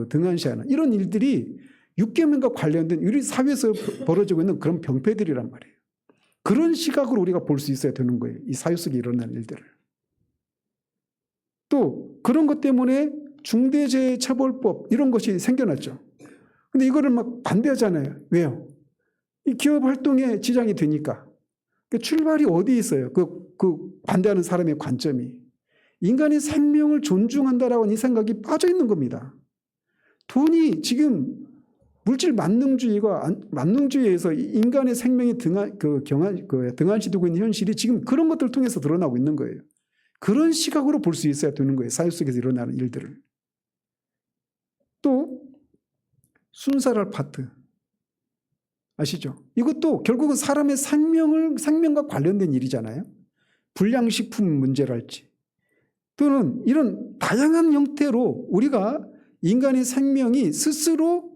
등한시하는 이런 일들이 육계명과 관련된 우리 사회에서 벌어지고 있는 그런 병폐들이란 말이에요. 그런 시각으로 우리가 볼 수 있어야 되는 거예요. 이 사회 속에 일어나는 일들을. 또 그런 것 때문에 중대재해처벌법 이런 것이 생겨났죠. 근데 이거를 막 반대하잖아요. 왜요? 이 기업 활동에 지장이 되니까. 출발이 어디 있어요? 그 반대하는 사람의 관점이. 인간의 생명을 존중한다라고 하는 이 생각이 빠져 있는 겁니다. 돈이 지금 물질 만능주의에서 인간의 생명이 등한시되고 있는 현실이 지금 그런 것들을 통해서 드러나고 있는 거예요. 그런 시각으로 볼 수 있어야 되는 거예요. 사회 속에서 일어나는 일들을. 또 순살 아파트. 아시죠? 이것도 결국은 사람의 생명과 관련된 일이잖아요. 불량식품 문제랄지 또는 이런 다양한 형태로 우리가 인간의 생명이 스스로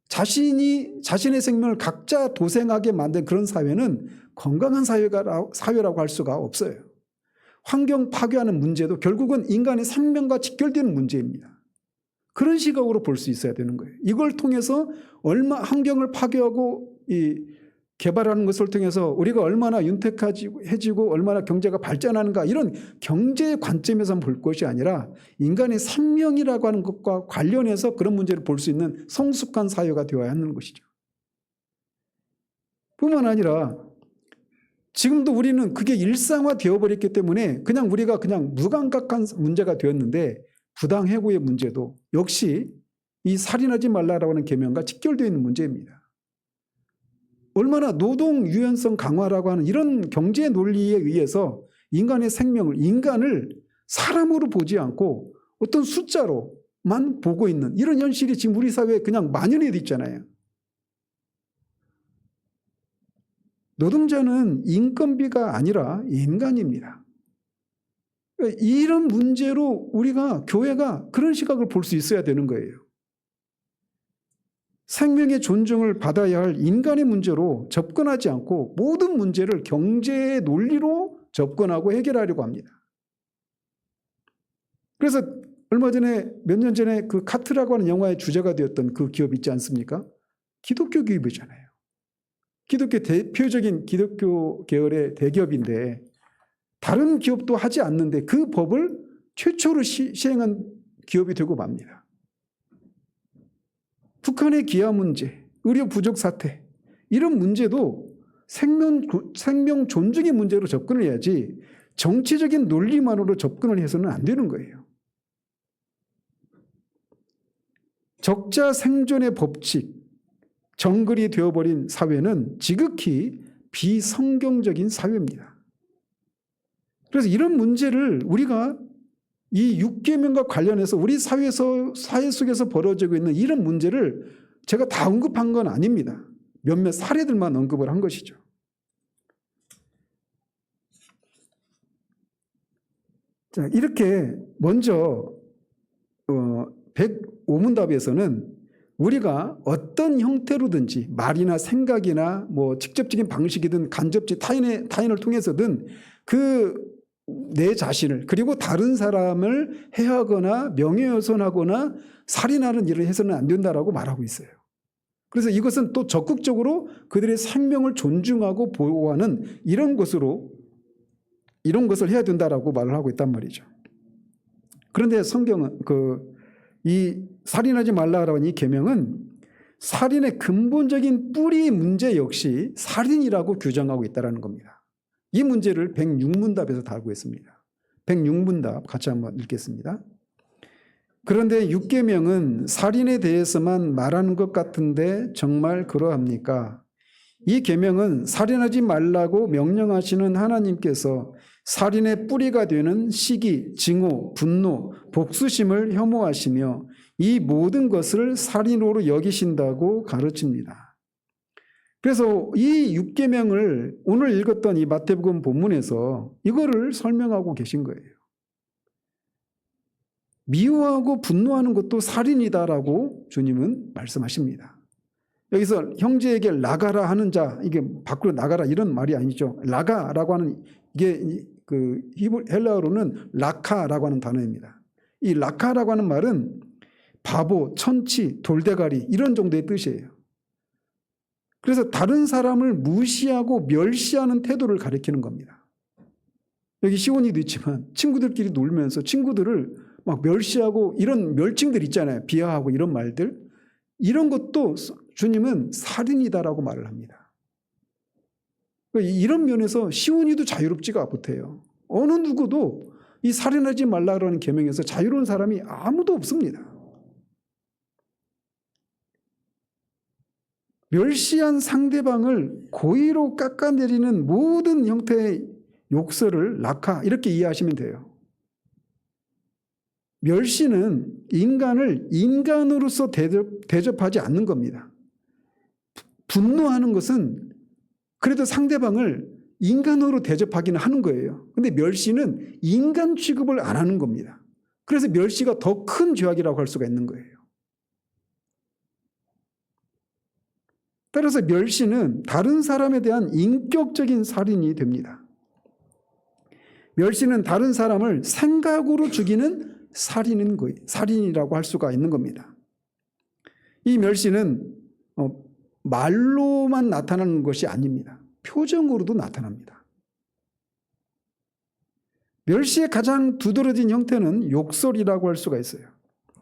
자신의 생명을 각자 도생하게 만든 그런 사회는 건강한 사회라고 할 수가 없어요. 환경 파괴하는 문제도 결국은 인간의 생명과 직결되는 문제입니다. 그런 시각으로 볼 수 있어야 되는 거예요. 이걸 통해서 환경을 파괴하고 개발하는 것을 통해서 우리가 얼마나 윤택해지고 얼마나 경제가 발전하는가 이런 경제의 관점에서 볼 것이 아니라 인간의 생명이라고 하는 것과 관련해서 그런 문제를 볼 수 있는 성숙한 사회가 되어야 하는 것이죠. 뿐만 아니라 지금도 우리는 그게 일상화 되어버렸기 때문에 우리가 무감각한 문제가 되었는데 부당해고의 문제도 역시 이 살인하지 말라라고 하는 계명과 직결되어 있는 문제입니다. 얼마나 노동 유연성 강화라고 하는 이런 경제 논리에 의해서 인간의 인간을 사람으로 보지 않고 어떤 숫자로만 보고 있는 이런 현실이 지금 우리 사회에 그냥 만연해 있잖아요. 노동자는 인건비가 아니라 인간입니다. 이런 문제로 우리가 교회가 그런 시각을 볼 수 있어야 되는 거예요. 생명의 존중을 받아야 할 인간의 문제로 접근하지 않고 모든 문제를 경제의 논리로 접근하고 해결하려고 합니다. 그래서 몇 년 전에 그 카트라고 하는 영화의 주제가 되었던 그 기업 있지 않습니까? 기독교 기업이잖아요. 대표적인 기독교 계열의 대기업인데 다른 기업도 하지 않는데 그 법을 최초로 시행한 기업이 되고 맙니다. 북한의 기아 문제, 의료 부족 사태 이런 문제도 생명 존중의 문제로 접근을 해야지 정치적인 논리만으로 접근을 해서는 안 되는 거예요. 적자 생존의 법칙, 정글이 되어버린 사회는 지극히 비성경적인 사회입니다. 그래서 이런 문제를 우리가 이 6계명과 관련해서 우리 사회 속에서 벌어지고 있는 이런 문제를 제가 다 언급한 건 아닙니다. 몇몇 사례들만 언급을 한 것이죠. 자, 이렇게 먼저 105문답에서는 우리가 어떤 형태로든지 말이나 생각이나 뭐 직접적인 방식이든 간접적 타인을 통해서든 그 내 자신을 그리고 다른 사람을 해하거나 명예훼손하거나 살인하는 일을 해서는 안 된다라고 말하고 있어요. 그래서 이것은 또 적극적으로 그들의 생명을 존중하고 보호하는 이런 것을 해야 된다라고 말을 하고 있단 말이죠. 그런데 성경은 이 살인하지 말라라고 하는 이 계명은 살인의 근본적인 뿌리 문제 역시 살인이라고 규정하고 있다는 겁니다. 이 문제를 106문답에서 다루고 있습니다. 106문답 같이 한번 읽겠습니다. 그런데 6계명은 살인에 대해서만 말하는 것 같은데 정말 그러합니까? 이 계명은 살인하지 말라고 명령하시는 하나님께서 살인의 뿌리가 되는 시기, 증오, 분노, 복수심을 혐오하시며 이 모든 것을 살인으로 여기신다고 가르칩니다. 그래서 이 6계명을 오늘 읽었던 이 마태복음 본문에서 이거를 설명하고 계신 거예요. 미워하고 분노하는 것도 살인이다라고 주님은 말씀하십니다. 여기서 형제에게 나가라 하는 자, 이게 밖으로 나가라 이런 말이 아니죠. 나가라고 하는 이게 그 헬라어로는 라카라고 하는 단어입니다. 이 라카라고 하는 말은 바보, 천치, 돌대가리 이런 정도의 뜻이에요. 그래서 다른 사람을 무시하고 멸시하는 태도를 가리키는 겁니다. 여기 시온이도 있지만 친구들끼리 놀면서 친구들을 막 멸시하고 이런 멸칭들 있잖아요. 비하하고 이런 말들. 이런 것도 주님은 살인이다라고 말을 합니다. 이런 면에서 시온이도 자유롭지가 못해요. 어느 누구도 이 살인하지 말라라는 계명에서 자유로운 사람이 아무도 없습니다. 멸시한 상대방을 고의로 깎아내리는 모든 형태의 욕설을 낙하 이렇게 이해하시면 돼요. 멸시는 인간을 인간으로서 대접하지 않는 겁니다. 분노하는 것은 그래도 상대방을 인간으로 대접하기는 하는 거예요. 근데 멸시는 인간 취급을 안 하는 겁니다. 그래서 멸시가 더 큰 죄악이라고 할 수가 있는 거예요. 따라서 멸시는 다른 사람에 대한 인격적인 살인이 됩니다. 멸시는 다른 사람을 생각으로 죽이는 살인이라고 할 수가 있는 겁니다. 이 멸시는 말로만 나타나는 것이 아닙니다. 표정으로도 나타납니다. 멸시의 가장 두드러진 형태는 욕설이라고 할 수가 있어요.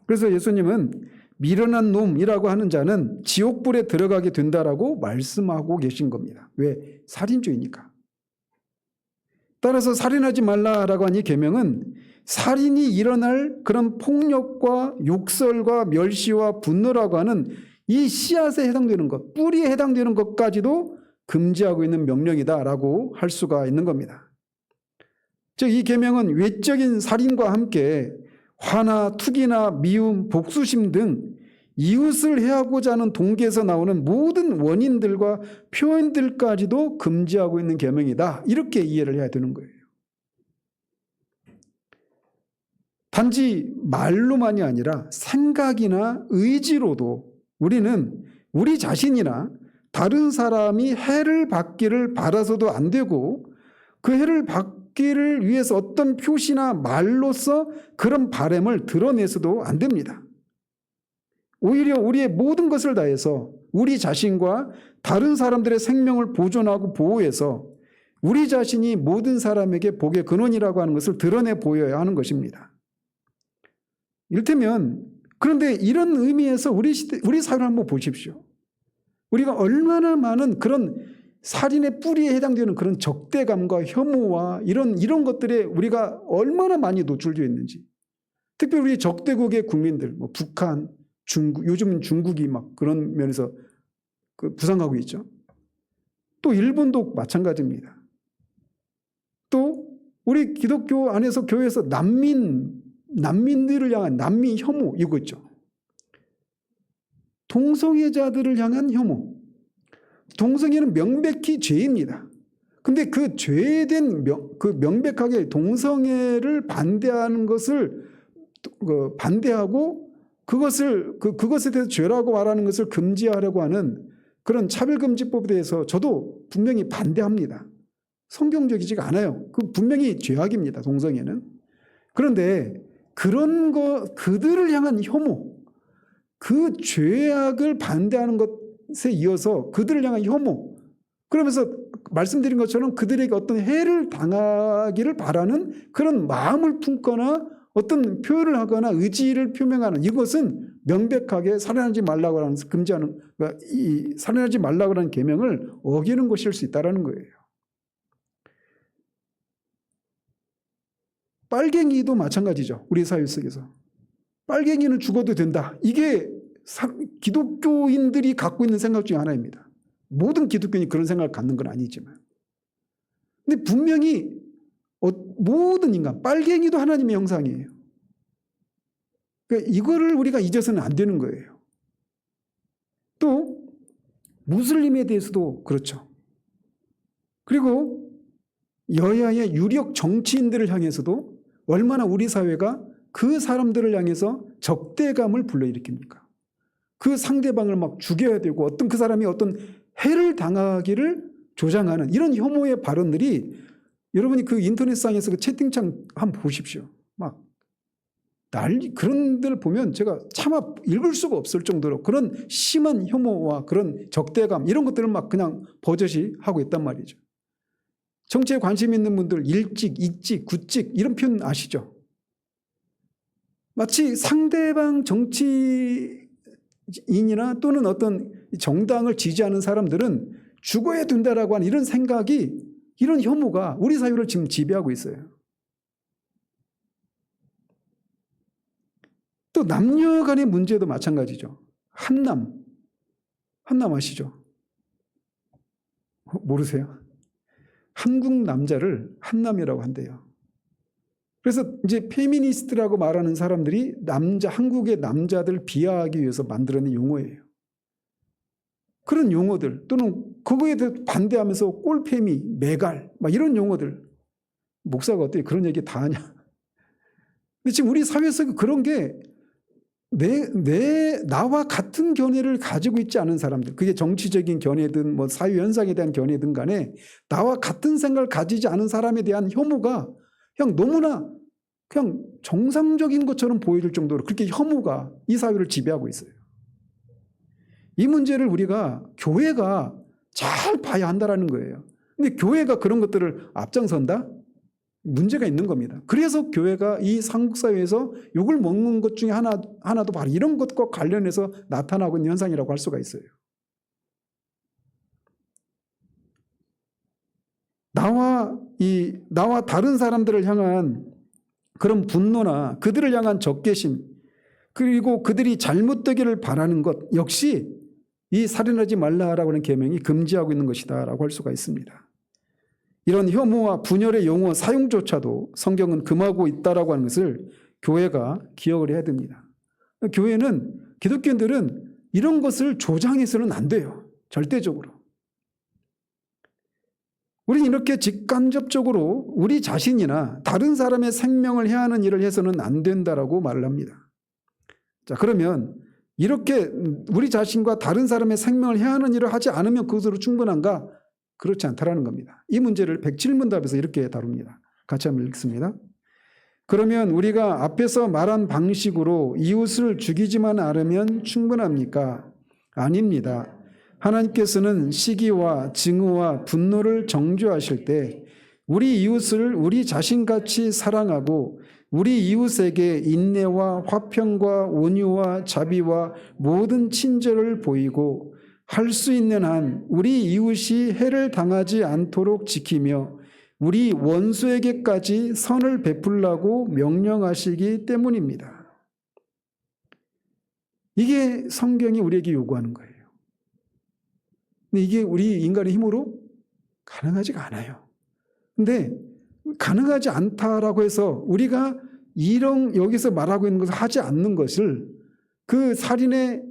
그래서 예수님은 미련한 놈이라고 하는 자는 지옥불에 들어가게 된다라고 말씀하고 계신 겁니다. 왜? 살인죄이니까. 따라서 살인하지 말라라고 한 이 계명은 살인이 일어날 그런 폭력과 욕설과 멸시와 분노라고 하는 이 씨앗에 해당되는 것, 뿌리에 해당되는 것까지도 금지하고 있는 명령이다라고 할 수가 있는 겁니다. 즉 이 계명은 외적인 살인과 함께 화나 투기나 미움, 복수심 등 이웃을 해하고자 하는 동기에서 나오는 모든 원인들과 표현들까지도 금지하고 있는 계명이다. 이렇게 이해를 해야 되는 거예요. 단지 말로만이 아니라 생각이나 의지로도 우리는 우리 자신이나 다른 사람이 해를 받기를 바라서도 안 되고 그 해를 받기를 위해서 어떤 표시나 말로써 그런 바람을 드러내서도 안 됩니다. 오히려 우리의 모든 것을 다해서 우리 자신과 다른 사람들의 생명을 보존하고 보호해서 우리 자신이 모든 사람에게 복의 근원이라고 하는 것을 드러내 보여야 하는 것입니다. 이를테면 그런데 이런 의미에서 우리 사회를 한번 보십시오. 우리가 얼마나 많은 그런 살인의 뿌리에 해당되는 그런 적대감과 혐오와 이런 것들에 우리가 얼마나 많이 노출되어 있는지. 특별히 우리 적대국의 국민들, 뭐 북한, 중국, 요즘은 중국이 막 그런 면에서 부상하고 있죠. 또 일본도 마찬가지입니다. 또 우리 기독교 안에서 교회에서 난민들을 향한 난민 혐오 이거 있죠. 동성애자들을 향한 혐오. 동성애는 명백히 죄입니다. 근데 그 죄된 명백하게 동성애를 반대하는 것을 반대하고 그것에 대해서 죄라고 말하는 것을 금지하려고 하는 그런 차별금지법에 대해서 저도 분명히 반대합니다. 성경적이지가 않아요. 그 분명히 죄악입니다. 동성애는. 그런데 그런 그들을 향한 혐오, 그 죄악을 반대하는 것에 이어서 그들을 향한 혐오, 그러면서 말씀드린 것처럼 그들에게 어떤 해를 당하기를 바라는 그런 마음을 품거나 어떤 표현을 하거나 의지를 표명하는, 이것은 명백하게 살인하지 말라고 하는 금지하는, 그러니까 이 살인하지 말라고 하는 계명을 어기는 것일 수 있다는 거예요. 빨갱이도 마찬가지죠. 우리 사회 속에서 빨갱이는 죽어도 된다. 이게 기독교인들이 갖고 있는 생각 중에 하나입니다. 모든 기독교인이 그런 생각을 갖는 건 아니지만, 근데 분명히 모든 인간, 빨갱이도 하나님의 형상이에요. 그러니까 이거를 우리가 잊어서는 안 되는 거예요. 또 무슬림에 대해서도 그렇죠. 그리고 여야의 유력 정치인들을 향해서도 얼마나 우리 사회가 그 사람들을 향해서 적대감을 불러일으킵니까? 그 상대방을 막 죽여야 되고 어떤 그 사람이 어떤 해를 당하기를 조장하는 이런 혐오의 발언들이, 여러분이 그 인터넷상에서 그 채팅창 한번 보십시오. 막 그런 데를 보면 제가 차마 읽을 수가 없을 정도로 그런 심한 혐오와 그런 적대감, 이런 것들을 막 그냥 버젓이 하고 있단 말이죠. 정치에 관심 있는 분들 일찍, 이찍, 구찍 이런 표현 아시죠? 마치 상대방 정치인이나 또는 어떤 정당을 지지하는 사람들은 죽어야 된다라고 하는 이런 생각이, 이런 혐오가 우리 사회를 지금 지배하고 있어요. 또 남녀 간의 문제도 마찬가지죠. 한남 아시죠? 모르세요? 한국 남자를 한남이라고 한대요. 그래서 이제 페미니스트라고 말하는 사람들이 한국의 남자들 비하하기 위해서 만들어낸 용어예요. 그런 용어들, 또는 그거에 대해 반대하면서 꼴페미, 메갈, 막 이런 용어들. 목사가 어떻게 그런 얘기 다 하냐. 근데 지금 우리 사회에서 그런 게 나와 같은 견해를 가지고 있지 않은 사람들, 그게 정치적인 견해든 뭐 사회 현상에 대한 견해든 간에 나와 같은 생각을 가지지 않은 사람에 대한 혐오가 그냥 너무나 그냥 정상적인 것처럼 보여질 정도로 그렇게 혐오가 이 사회를 지배하고 있어요. 이 문제를 우리가 교회가 잘 봐야 한다는 거예요. 근데 교회가 그런 것들을 앞장선다? 문제가 있는 겁니다. 그래서 교회가 이 한국사회에서 욕을 먹는 것 중에 하나도 바로 이런 것과 관련해서 나타나고 있는 현상이라고 할 수가 있어요. 나와 다른 사람들을 향한 그런 분노나 그들을 향한 적개심, 그리고 그들이 잘못되기를 바라는 것 역시 이 살인하지 말라라고 하는 계명이 금지하고 있는 것이다라고 할 수가 있습니다. 이런 혐오와 분열의 용어 사용조차도 성경은 금하고 있다라고 하는 것을 교회가 기억을 해야 됩니다. 교회는, 기독교인들은 이런 것을 조장해서는 안 돼요. 절대적으로. 우리는 이렇게 직간접적으로 우리 자신이나 다른 사람의 생명을 해하는 일을 해서는 안 된다라고 말을 합니다. 자, 그러면 이렇게 우리 자신과 다른 사람의 생명을 해하는 일을 하지 않으면 그것으로 충분한가? 그렇지 않다라는 겁니다. 이 문제를 107문답에서 이렇게 다룹니다. 같이 한번 읽습니다. 그러면 우리가 앞에서 말한 방식으로 이웃을 죽이지만 않으면 충분합니까? 아닙니다. 하나님께서는 시기와 증오와 분노를 정죄하실 때 우리 이웃을 우리 자신같이 사랑하고 우리 이웃에게 인내와 화평과 온유와 자비와 모든 친절을 보이고 할 수 있는 한 우리 이웃이 해를 당하지 않도록 지키며 우리 원수에게까지 선을 베풀라고 명령하시기 때문입니다. 이게 성경이 우리에게 요구하는 거예요. 근데 이게 우리 인간의 힘으로 가능하지가 않아요. 근데 가능하지 않다라고 해서 우리가 여기서 말하고 있는 것을 하지 않는 것을, 그 살인에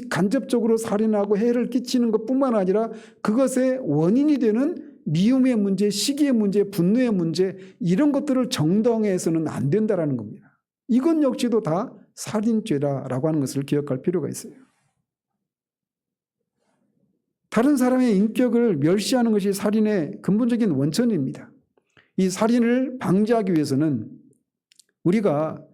간접적으로 살인하고 해를 끼치는 것뿐만 아니라 그것의 원인이 되는 미움의 문제, 시기의 문제, 분노의 문제, 이런 것들을 정당화해서는 안 된다라는 겁니다. 이건 역시도 다 살인죄라고 하는 것을 기억할 필요가 있어요. 다른 사람의 인격을 멸시하는 것이 살인의 근본적인 원천입니다. 이 살인을 방지하기 위해서는 우리가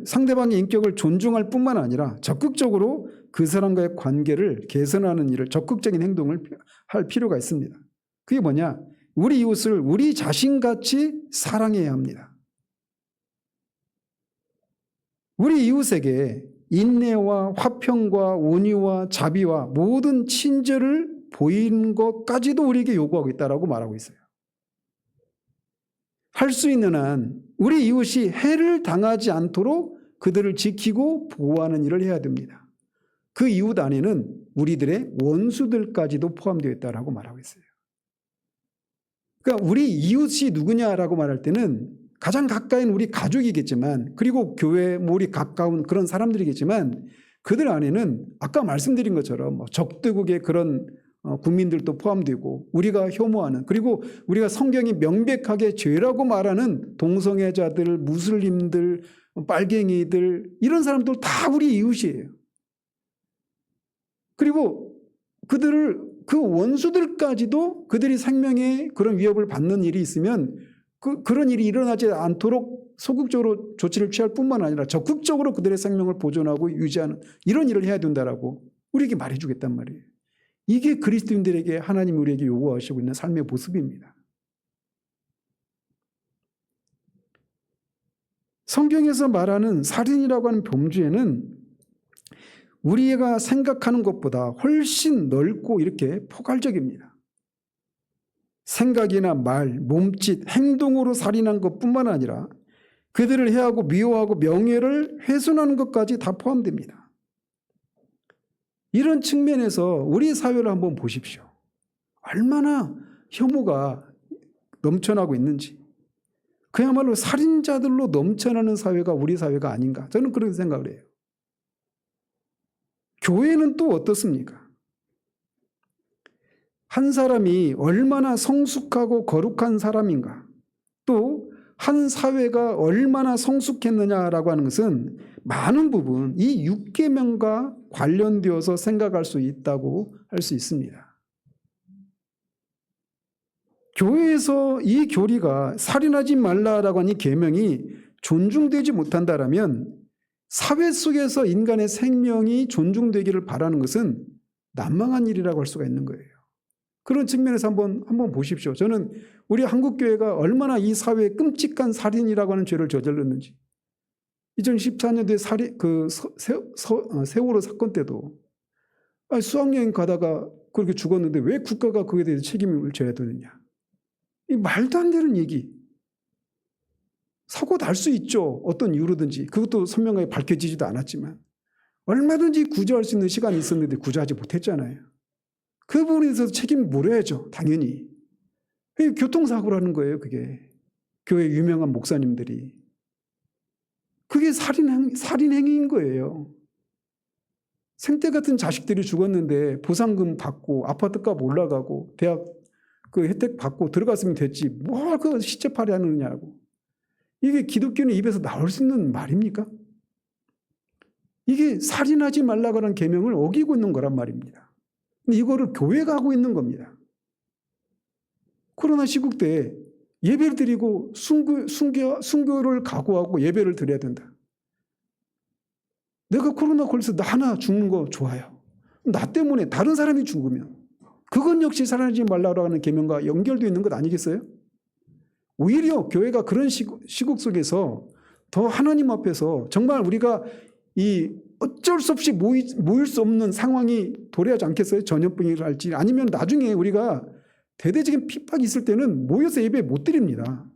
상대방의 인격을 존중할 뿐만 아니라 적극적으로 그 사람과의 관계를 개선하는 일을, 적극적인 행동을 할 필요가 있습니다. 그게 뭐냐? 우리 이웃을 우리 자신같이 사랑해야 합니다. 우리 이웃에게 인내와 화평과 온유와 자비와 모든 친절을 보이는 것까지도 우리에게 요구하고 있다라고 말하고 있어요. 할 수 있는 한 우리 이웃이 해를 당하지 않도록 그들을 지키고 보호하는 일을 해야 됩니다. 그 이웃 안에는 우리들의 원수들까지도 포함되어 있다라고 말하고 있어요. 그러니까 우리 이웃이 누구냐라고 말할 때는 가장 가까이는 우리 가족이겠지만, 그리고 교회, 우리 가까운 그런 사람들이겠지만, 그들 안에는 아까 말씀드린 것처럼 적대국의 그런 국민들도 포함되고, 우리가 혐오하는, 그리고 우리가 성경이 명백하게 죄라고 말하는 동성애자들, 무슬림들, 빨갱이들, 이런 사람들 다 우리 이웃이에요. 그리고 그 원수들까지도 그들이 생명에 그런 위협을 받는 일이 있으면 그런 일이 일어나지 않도록 소극적으로 조치를 취할 뿐만 아니라 적극적으로 그들의 생명을 보존하고 유지하는 이런 일을 해야 된다라고 우리에게 말해주겠단 말이에요. 이게 그리스도인들에게 하나님이 우리에게 요구하시고 있는 삶의 모습입니다. 성경에서 말하는 살인이라고 하는 범죄는 우리가 생각하는 것보다 훨씬 넓고 이렇게 포괄적입니다. 생각이나 말, 몸짓, 행동으로 살인한 것뿐만 아니라 그들을 해하고 미워하고 명예를 훼손하는 것까지 다 포함됩니다. 이런 측면에서 우리 사회를 한번 보십시오. 얼마나 혐오가 넘쳐나고 있는지. 그야말로 살인자들로 넘쳐나는 사회가 우리 사회가 아닌가. 저는 그렇게 생각을 해요. 교회는 또 어떻습니까? 한 사람이 얼마나 성숙하고 거룩한 사람인가, 또 한 사회가 얼마나 성숙했느냐라고 하는 것은 많은 부분 이 6계명과 관련되어서 생각할 수 있다고 할 수 있습니다. 교회에서 이 교리가 살인하지 말라라고 하는 이 계명이 존중되지 못한다라면 사회 속에서 인간의 생명이 존중되기를 바라는 것은 난망한 일이라고 할 수가 있는 거예요. 그런 측면에서 한번 보십시오. 저는 우리 한국교회가 얼마나 이 사회에 끔찍한 살인이라고 하는 죄를 저질렀는지. 2014년도에 세월호 사건 때도 수학여행 가다가 그렇게 죽었는데 왜 국가가 그에 대해서 책임을 져야 되느냐. 이 말도 안 되는 얘기. 사고 날 수 있죠. 어떤 이유로든지. 그것도 선명하게 밝혀지지도 않았지만 얼마든지 구조할 수 있는 시간이 있었는데 구조하지 못했잖아요. 그 부분에 대해서 책임을 물어야죠. 당연히. 교통사고라는 거예요. 그게. 교회 유명한 목사님들이. 그게 살인행위인 거예요. 생태 같은 자식들이 죽었는데 보상금 받고 아파트값 올라가고 대학 그 혜택 받고 들어갔으면 됐지. 뭘 그 시체팔이 하느냐고. 이게 기독교는 입에서 나올 수 있는 말입니까? 이게 살인하지 말라고 하는 계명을 어기고 있는 거란 말입니다. 근데 이거를 교회가 하고 있는 겁니다. 코로나 시국 때 예배를 드리고 순교를 각오하고 예배를 드려야 된다. 내가 코로나 걸려서 나 하나 죽는 거 좋아요. 나 때문에 다른 사람이 죽으면 그건 역시 살인하지 말라고 하는 계명과 연결되어 있는 것 아니겠어요? 오히려 교회가 그런 시국 속에서 더 하나님 앞에서 정말 우리가 이 어쩔 수 없이 모일 수 없는 상황이 도래하지 않겠어요? 전염병이랄지 아니면 나중에 우리가 대대적인 핍박이 있을 때는 모여서 예배 못 드립니다.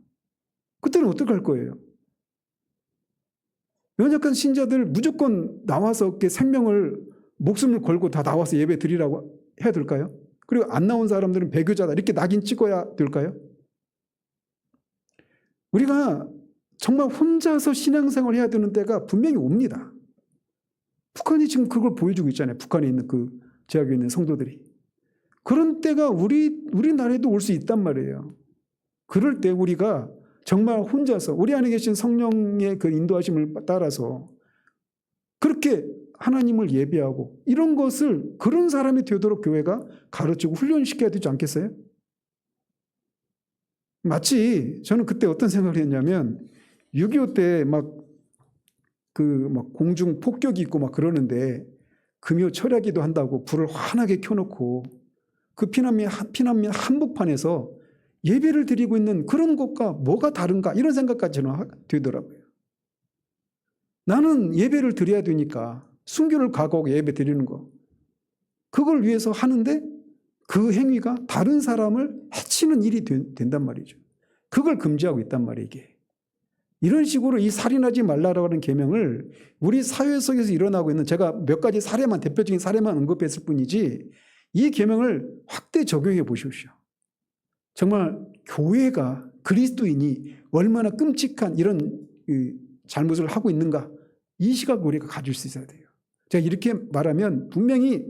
그때는 어떻게 할 거예요? 연약한 신자들 무조건 나와서 이렇게 목숨을 걸고 다 나와서 예배 드리라고 해야 될까요? 그리고 안 나온 사람들은 배교자다 이렇게 낙인 찍어야 될까요? 우리가 정말 혼자서 신앙생활을 해야 되는 때가 분명히 옵니다. 북한이 지금 그걸 보여주고 있잖아요. 북한에 있는 그 제약에 있는 성도들이. 그런 때가 우리나라에도 올 수 있단 말이에요. 그럴 때 우리가 정말 혼자서 우리 안에 계신 성령의 그 인도하심을 따라서 그렇게 하나님을 예배하고 이런 것을 그런 사람이 되도록 교회가 가르치고 훈련시켜야 되지 않겠어요? 마치 저는 그때 어떤 생각을 했냐면 6.25 때 막 공중 폭격이 있고 막 그러는데 금요 철야기도 한다고 불을 환하게 켜놓고 그 피난민 한복판에서 예배를 드리고 있는 그런 것과 뭐가 다른가 이런 생각까지 저는 되더라고요. 나는 예배를 드려야 되니까 순교를 각오하고 예배 드리는 거 그걸 위해서 하는데 그 행위가 다른 사람을 해치는 일이 된단 말이죠. 그걸 금지하고 있단 말이에요. 이게. 이런 식으로 이 살인하지 말라라고 하는 계명을 우리 사회 속에서 일어나고 있는 제가 몇 가지 사례만 대표적인 사례만 언급했을 뿐이지 이 계명을 확대 적용해 보십시오. 정말 교회가 그리스도인이 얼마나 끔찍한 이런 잘못을 하고 있는가 이 시각을 우리가 가질 수 있어야 돼요. 제가 이렇게 말하면 분명히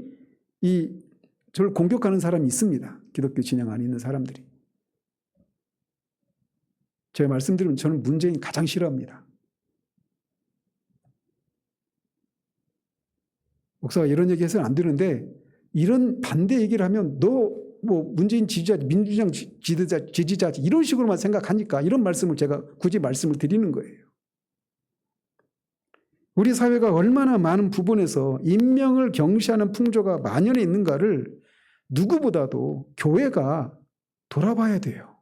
저를 공격하는 사람이 있습니다. 기독교 진영 안에 있는 사람들이. 제가 말씀드리면 저는 문재인 가장 싫어합니다. 목사가 이런 얘기 해서는 안 되는데 이런 반대 얘기를 하면 너 문재인 지지자, 민주당 지지자 이런 식으로만 생각하니까 이런 말씀을 제가 굳이 말씀을 드리는 거예요. 우리 사회가 얼마나 많은 부분에서 인명을 경시하는 풍조가 만연해 있는가를 누구보다도 교회가 돌아봐야 돼요.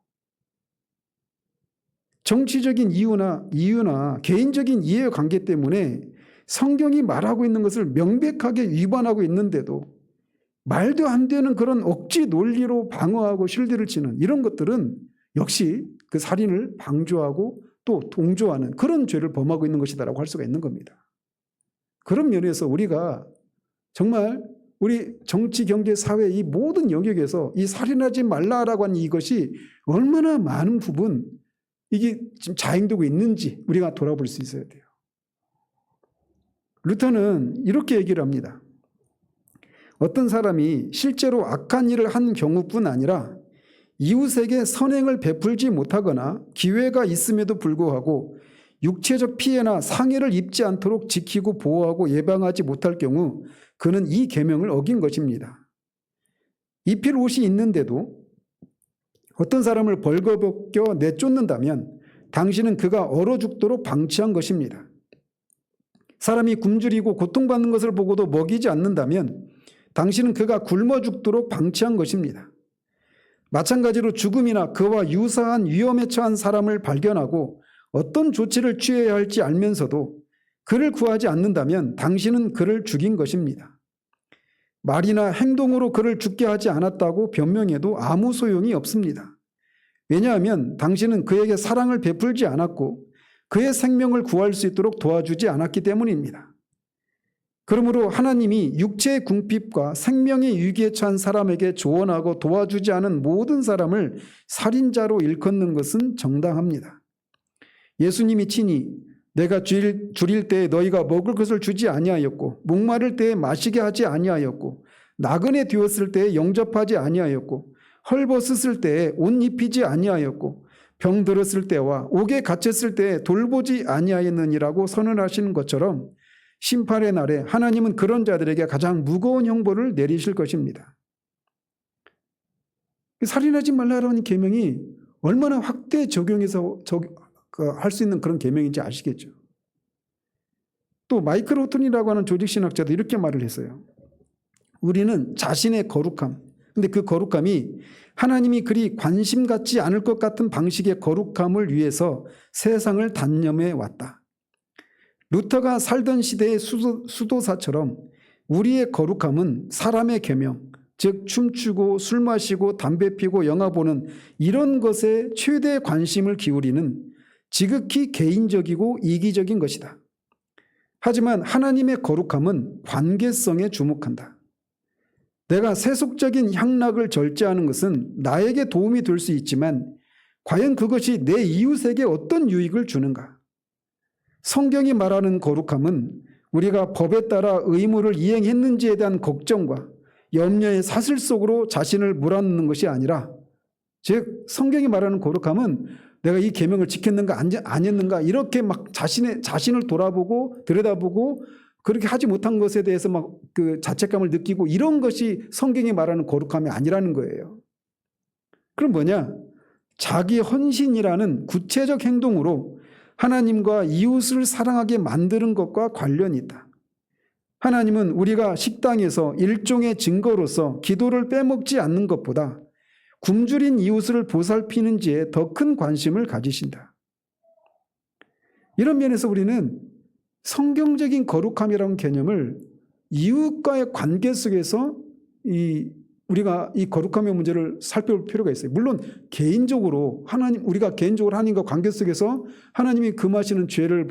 정치적인 이유나 개인적인 이해관계 때문에 성경이 말하고 있는 것을 명백하게 위반하고 있는데도 말도 안 되는 그런 억지 논리로 방어하고 실드를 치는 이런 것들은 역시 그 살인을 방조하고 또 동조하는 그런 죄를 범하고 있는 것이다라고 할 수가 있는 겁니다. 그런 면에서 우리가 정말 우리 정치, 경제, 사회 이 모든 영역에서 이 살인하지 말라라고 하는 이것이 얼마나 많은 부분 이게 지금 자행되고 있는지 우리가 돌아볼 수 있어야 돼요. 루터는 이렇게 얘기를 합니다. 어떤 사람이 실제로 악한 일을 한 경우뿐 아니라 이웃에게 선행을 베풀지 못하거나 기회가 있음에도 불구하고 육체적 피해나 상해를 입지 않도록 지키고 보호하고 예방하지 못할 경우 그는 이 계명을 어긴 것입니다. 입힐 옷이 있는데도 어떤 사람을 벌거벗겨 내쫓는다면 당신은 그가 얼어 죽도록 방치한 것입니다. 사람이 굶주리고 고통받는 것을 보고도 먹이지 않는다면 당신은 그가 굶어 죽도록 방치한 것입니다. 마찬가지로 죽음이나 그와 유사한 위험에 처한 사람을 발견하고 어떤 조치를 취해야 할지 알면서도 그를 구하지 않는다면 당신은 그를 죽인 것입니다. 말이나 행동으로 그를 죽게 하지 않았다고 변명해도 아무 소용이 없습니다. 왜냐하면 당신은 그에게 사랑을 베풀지 않았고 그의 생명을 구할 수 있도록 도와주지 않았기 때문입니다. 그러므로 하나님이 육체의 궁핍과 생명의 위기에 처한 사람에게 조언하고 도와주지 않은 모든 사람을 살인자로 일컫는 것은 정당합니다. 예수님이 친히 내가 줄일 때에 너희가 먹을 것을 주지 아니하였고 목마를 때에 마시게 하지 아니하였고 나그네 되었을 때에 영접하지 아니하였고 헐벗었을 때에 옷 입히지 아니하였고 병 들었을 때와 옥에 갇혔을 때에 돌보지 아니하였느니라고 선언하시는 것처럼 심판의 날에 하나님은 그런 자들에게 가장 무거운 형벌을 내리실 것입니다. 살인하지 말라라는 계명이 얼마나 확대 적용해서 할 수 있는 그런 계명인지 아시겠죠? 또 마이클 호튼이라고 하는 조직신학자도 이렇게 말을 했어요. 우리는 자신의 거룩함, 근데 그 거룩함이 하나님이 그리 관심 갖지 않을 것 같은 방식의 거룩함을 위해서 세상을 단념해 왔다. 루터가 살던 시대의 수도사처럼 우리의 거룩함은 사람의 계명, 즉 춤추고 술 마시고 담배 피고 영화 보는 이런 것에 최대 관심을 기울이는 지극히 개인적이고 이기적인 것이다. 하지만 하나님의 거룩함은 관계성에 주목한다. 내가 세속적인 향락을 절제하는 것은 나에게 도움이 될 수 있지만 과연 그것이 내 이웃에게 어떤 유익을 주는가? 성경이 말하는 거룩함은 우리가 법에 따라 의무를 이행했는지에 대한 걱정과 염려의 사슬 속으로 자신을 몰아넣는 것이 아니라 즉 성경이 말하는 거룩함은 내가 이 계명을 지켰는가 아니었는가 이렇게 막 자신을 돌아보고 들여다보고 그렇게 하지 못한 것에 대해서 막 그 자책감을 느끼고 이런 것이 성경이 말하는 거룩함이 아니라는 거예요. 그럼 뭐냐? 자기 헌신이라는 구체적 행동으로 하나님과 이웃을 사랑하게 만드는 것과 관련이 있다. 하나님은 우리가 식당에서 일종의 증거로서 기도를 빼먹지 않는 것보다 굶주린 이웃을 보살피는지에 더 큰 관심을 가지신다. 이런 면에서 우리는 성경적인 거룩함이라는 개념을 이웃과의 관계 속에서 우리가 이 거룩함의 문제를 살펴볼 필요가 있어요. 물론 개인적으로 우리가 개인적으로 하나님과 관계 속에서 하나님이 금하시는 죄를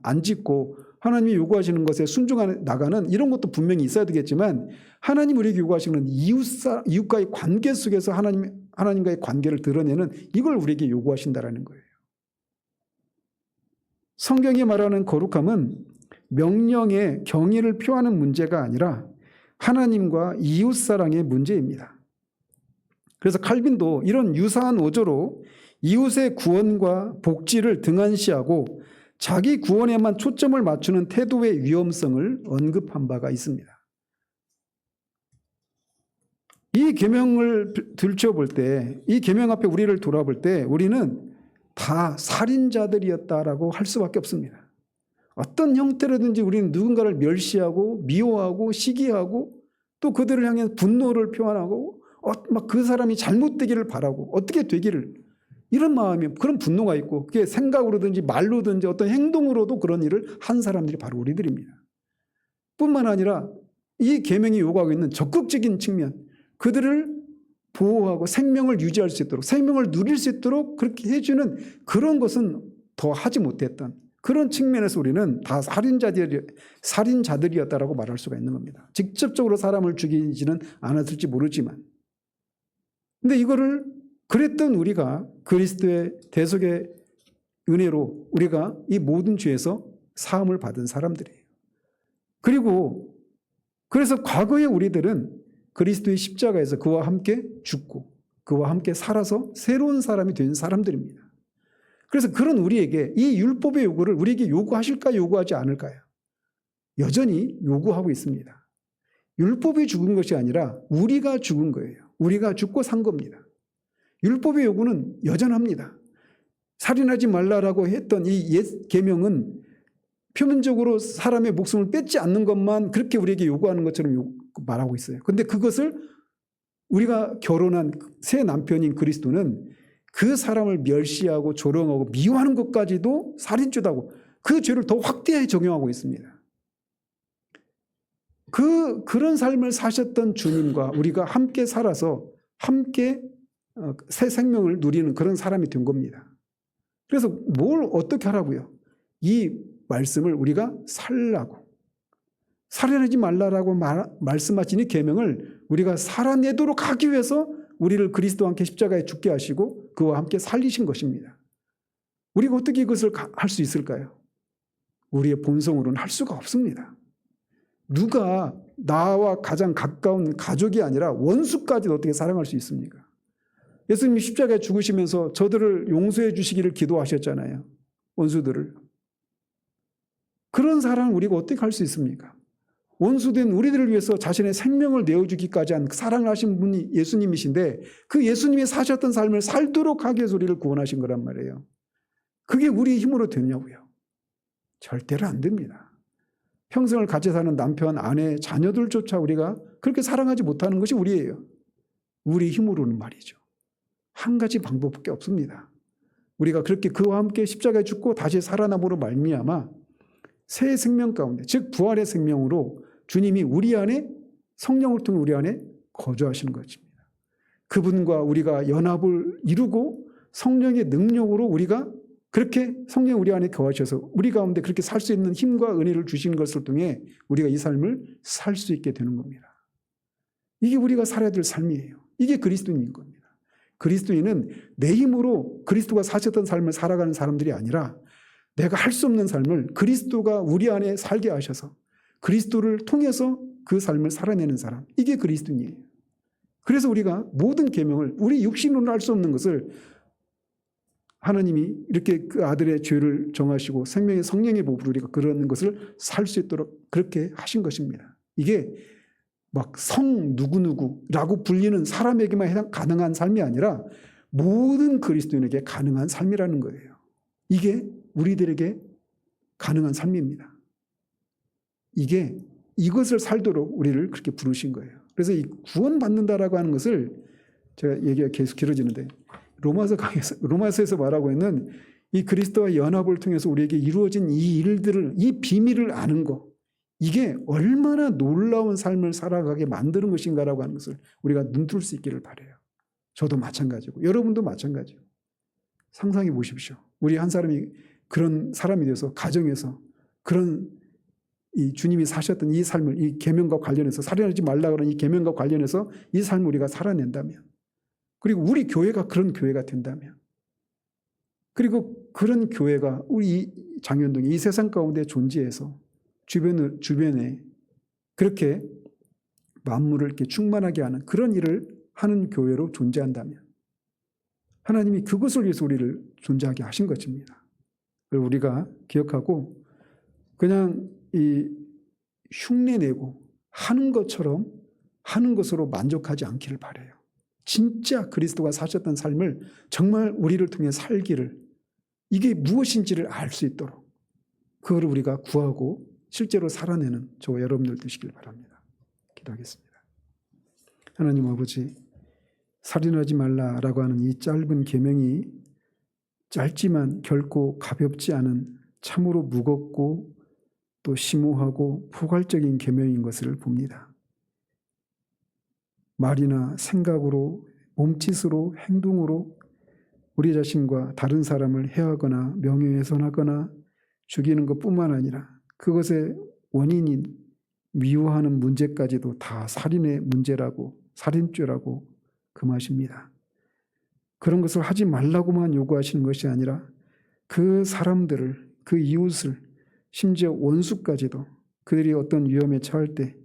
안 짓고 하나님이 요구하시는 것에 순종해 나가는 이런 것도 분명히 있어야 되겠지만 하나님 우리에게 요구하시는 이웃과의 관계 속에서 하나님과의 관계를 드러내는 이걸 우리에게 요구하신다라는 거예요. 성경이 말하는 거룩함은 명령의 경의를 표하는 문제가 아니라 하나님과 이웃사랑의 문제입니다. 그래서 칼빈도 이런 유사한 어조로 이웃의 구원과 복지를 등한시하고 자기 구원에만 초점을 맞추는 태도의 위험성을 언급한 바가 있습니다. 이 계명을 들춰볼 때, 이 계명 앞에 우리를 돌아볼 때 우리는 다 살인자들이었다라고 할 수밖에 없습니다. 어떤 형태로든지 우리는 누군가를 멸시하고 미워하고 시기하고 또 그들을 향해 분노를 표현하고 막 그 사람이 잘못되기를 바라고 어떻게 되기를 이런 마음이 그런 분노가 있고 그게 생각으로든지 말로든지 어떤 행동으로도 그런 일을 한 사람들이 바로 우리들입니다. 뿐만 아니라 이 계명이 요구하고 있는 적극적인 측면 그들을 보호하고 생명을 유지할 수 있도록 생명을 누릴 수 있도록 그렇게 해주는 그런 것은 더 하지 못했던 그런 측면에서 우리는 다 살인자들이었다라고 말할 수가 있는 겁니다. 직접적으로 사람을 죽이지는 않았을지 모르지만 근데 이거를 그랬던 우리가 그리스도의 대속의 은혜로 우리가 이 모든 죄에서 사함을 받은 사람들이에요. 그리고 그래서 과거의 우리들은 그리스도의 십자가에서 그와 함께 죽고 그와 함께 살아서 새로운 사람이 된 사람들입니다. 그래서 그런 우리에게 이 율법의 요구를 우리에게 요구하실까 요구하지 않을까요? 여전히 요구하고 있습니다. 율법이 죽은 것이 아니라 우리가 죽은 거예요. 우리가 죽고 산 겁니다. 율법의 요구는 여전합니다. 살인하지 말라라고 했던 이 옛 계명은 표면적으로 사람의 목숨을 뺏지 않는 것만 그렇게 우리에게 요구하는 것처럼 말하고 있어요. 그런데 그것을 우리가 결혼한 새 남편인 그리스도는 그 사람을 멸시하고 조롱하고 미워하는 것까지도 살인죄다고 그 죄를 더 확대해 적용하고 있습니다. 그런 삶을 사셨던 주님과 우리가 함께 살아서 함께 새 생명을 누리는 그런 사람이 된 겁니다. 그래서 뭘 어떻게 하라고요? 이 말씀을 우리가 살라고 살인하지 말라라고 말씀하신 이 계명을 우리가 살아내도록 하기 위해서 우리를 그리스도와 함께 십자가에 죽게 하시고 그와 함께 살리신 것입니다. 우리가 어떻게 이것을 할 수 있을까요? 우리의 본성으로는 할 수가 없습니다. 누가 나와 가장 가까운 가족이 아니라 원수까지도 어떻게 사랑할 수 있습니까? 예수님이 십자가에 죽으시면서 저들을 용서해 주시기를 기도하셨잖아요. 원수들을. 그런 사랑을 우리가 어떻게 할 수 있습니까? 원수된 우리들을 위해서 자신의 생명을 내어주기까지 한 사랑을 하신 분이 예수님이신데 그 예수님이 사셨던 삶을 살도록 하기 위해서 우리를 구원하신 거란 말이에요. 그게 우리의 힘으로 되냐고요? 절대로 안 됩니다. 평생을 같이 사는 남편, 아내, 자녀들조차 우리가 그렇게 사랑하지 못하는 것이 우리예요. 우리 힘으로는 말이죠. 한 가지 방법밖에 없습니다. 우리가 그렇게 그와 함께 십자가에 죽고 다시 살아남으로 말미암아 새 생명 가운데 즉 부활의 생명으로 주님이 우리 안에 성령을 통해 우리 안에 거주하시는 것입니다. 그분과 우리가 연합을 이루고 성령의 능력으로 우리가 그렇게 성령 우리 안에 거하셔서 우리 가운데 그렇게 살 수 있는 힘과 은혜를 주신 것을 통해 우리가 이 삶을 살 수 있게 되는 겁니다. 이게 우리가 살아야 될 삶이에요. 이게 그리스도인인 겁니다. 그리스도인은 내 힘으로 그리스도가 사셨던 삶을 살아가는 사람들이 아니라 내가 할 수 없는 삶을 그리스도가 우리 안에 살게 하셔서 그리스도를 통해서 그 삶을 살아내는 사람. 이게 그리스도인이에요. 그래서 우리가 모든 계명을 우리 육신으로는 할 수 없는 것을 하나님이 이렇게 그 아들의 죄를 정하시고 생명의 성령의 법으로 우리가 그런 것을 살 수 있도록 그렇게 하신 것입니다. 이게 막 성 누구누구라고 불리는 사람에게만 가능한 삶이 아니라 모든 그리스도인에게 가능한 삶이라는 거예요. 이게 우리들에게 가능한 삶입니다. 이것을 살도록 우리를 그렇게 부르신 거예요. 그래서 이 구원받는다라고 하는 것을 제가 얘기가 계속 길어지는데 로마서에서 말하고 있는 이 그리스도와 연합을 통해서 우리에게 이루어진 이 일들을, 이 비밀을 아는 거, 이게 얼마나 놀라운 삶을 살아가게 만드는 것인가라고 하는 것을 우리가 눈뜰 수 있기를 바라요. 저도 마찬가지고 여러분도 마찬가지고. 상상해 보십시오. 우리 한 사람이 그런 사람이 되어서 가정에서 그런 이 주님이 사셨던 이 삶을 이 계명과 관련해서 살인하지 말라 그런 이 계명과 관련해서 이 삶을 우리가 살아낸다면, 그리고 우리 교회가 그런 교회가 된다면, 그리고 그런 교회가 우리 장현동이 이 세상 가운데 존재해서 주변에 그렇게 만물을 이렇게 충만하게 하는 그런 일을 하는 교회로 존재한다면 하나님이 그것을 위해서 우리를 존재하게 하신 것입니다. 그걸 우리가 기억하고 그냥 이 흉내내고 하는 것처럼 하는 것으로 만족하지 않기를 바라요. 진짜 그리스도가 사셨던 삶을 정말 우리를 통해 살기를, 이게 무엇인지를 알 수 있도록 그걸 우리가 구하고 실제로 살아내는 저와 여러분들 되시길 바랍니다. 기도하겠습니다. 하나님 아버지, 살인하지 말라라고 하는 이 짧은 계명이 짧지만 결코 가볍지 않은 참으로 무겁고 또 심오하고 포괄적인 계명인 것을 봅니다. 말이나 생각으로, 몸짓으로, 행동으로 우리 자신과 다른 사람을 해하거나 명예훼손하거나 죽이는 것뿐만 아니라 그것의 원인인 미워하는 문제까지도 다 살인의 문제라고, 살인죄라고 금하십니다. 그런 것을 하지 말라고만 요구하시는 것이 아니라 그 사람들을, 그 이웃을, 심지어 원수까지도 그들이 어떤 위험에 처할 때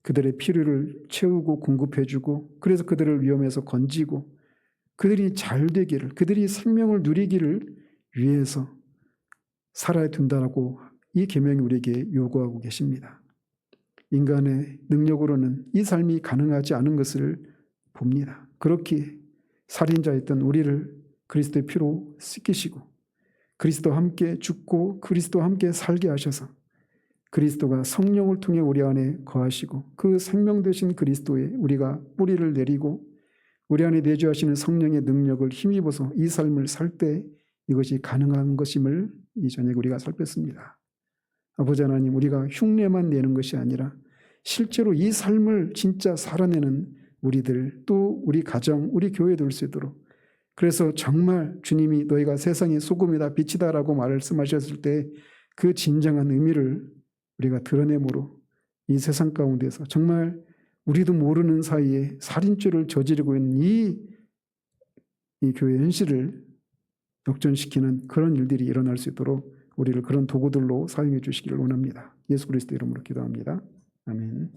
그들의 필요를 채우고 공급해주고, 그래서 그들을 위험에서 건지고 그들이 잘 되기를, 그들이 생명을 누리기를 위해서 살아야 된다고 이 계명이 우리에게 요구하고 계십니다. 인간의 능력으로는 이 삶이 가능하지 않은 것을 봅니다. 그렇기에 살인자였던 우리를 그리스도의 피로 씻기시고 그리스도와 함께 죽고 그리스도와 함께 살게 하셔서 그리스도가 성령을 통해 우리 안에 거하시고 그 생명 되신 그리스도에 우리가 뿌리를 내리고 우리 안에 내주하시는 성령의 능력을 힘입어서 이 삶을 살 때 이것이 가능한 것임을 이 저녁에 우리가 살폈습니다. 아버지 하나님, 우리가 흉내만 내는 것이 아니라 실제로 이 삶을 진짜 살아내는 우리들, 또 우리 가정, 우리 교회 될 수 있도록, 그래서 정말 주님이 너희가 세상의 소금이다 빛이다라고 말씀하셨을 때 그 진정한 의미를 우리가 드러내므로 이 세상 가운데서 정말 우리도 모르는 사이에 살인죄를 저지르고 있는 이 교회 현실을 역전시키는 그런 일들이 일어날 수 있도록 우리를 그런 도구들로 사용해 주시기를 원합니다. 예수 그리스도 이름으로 기도합니다. 아멘.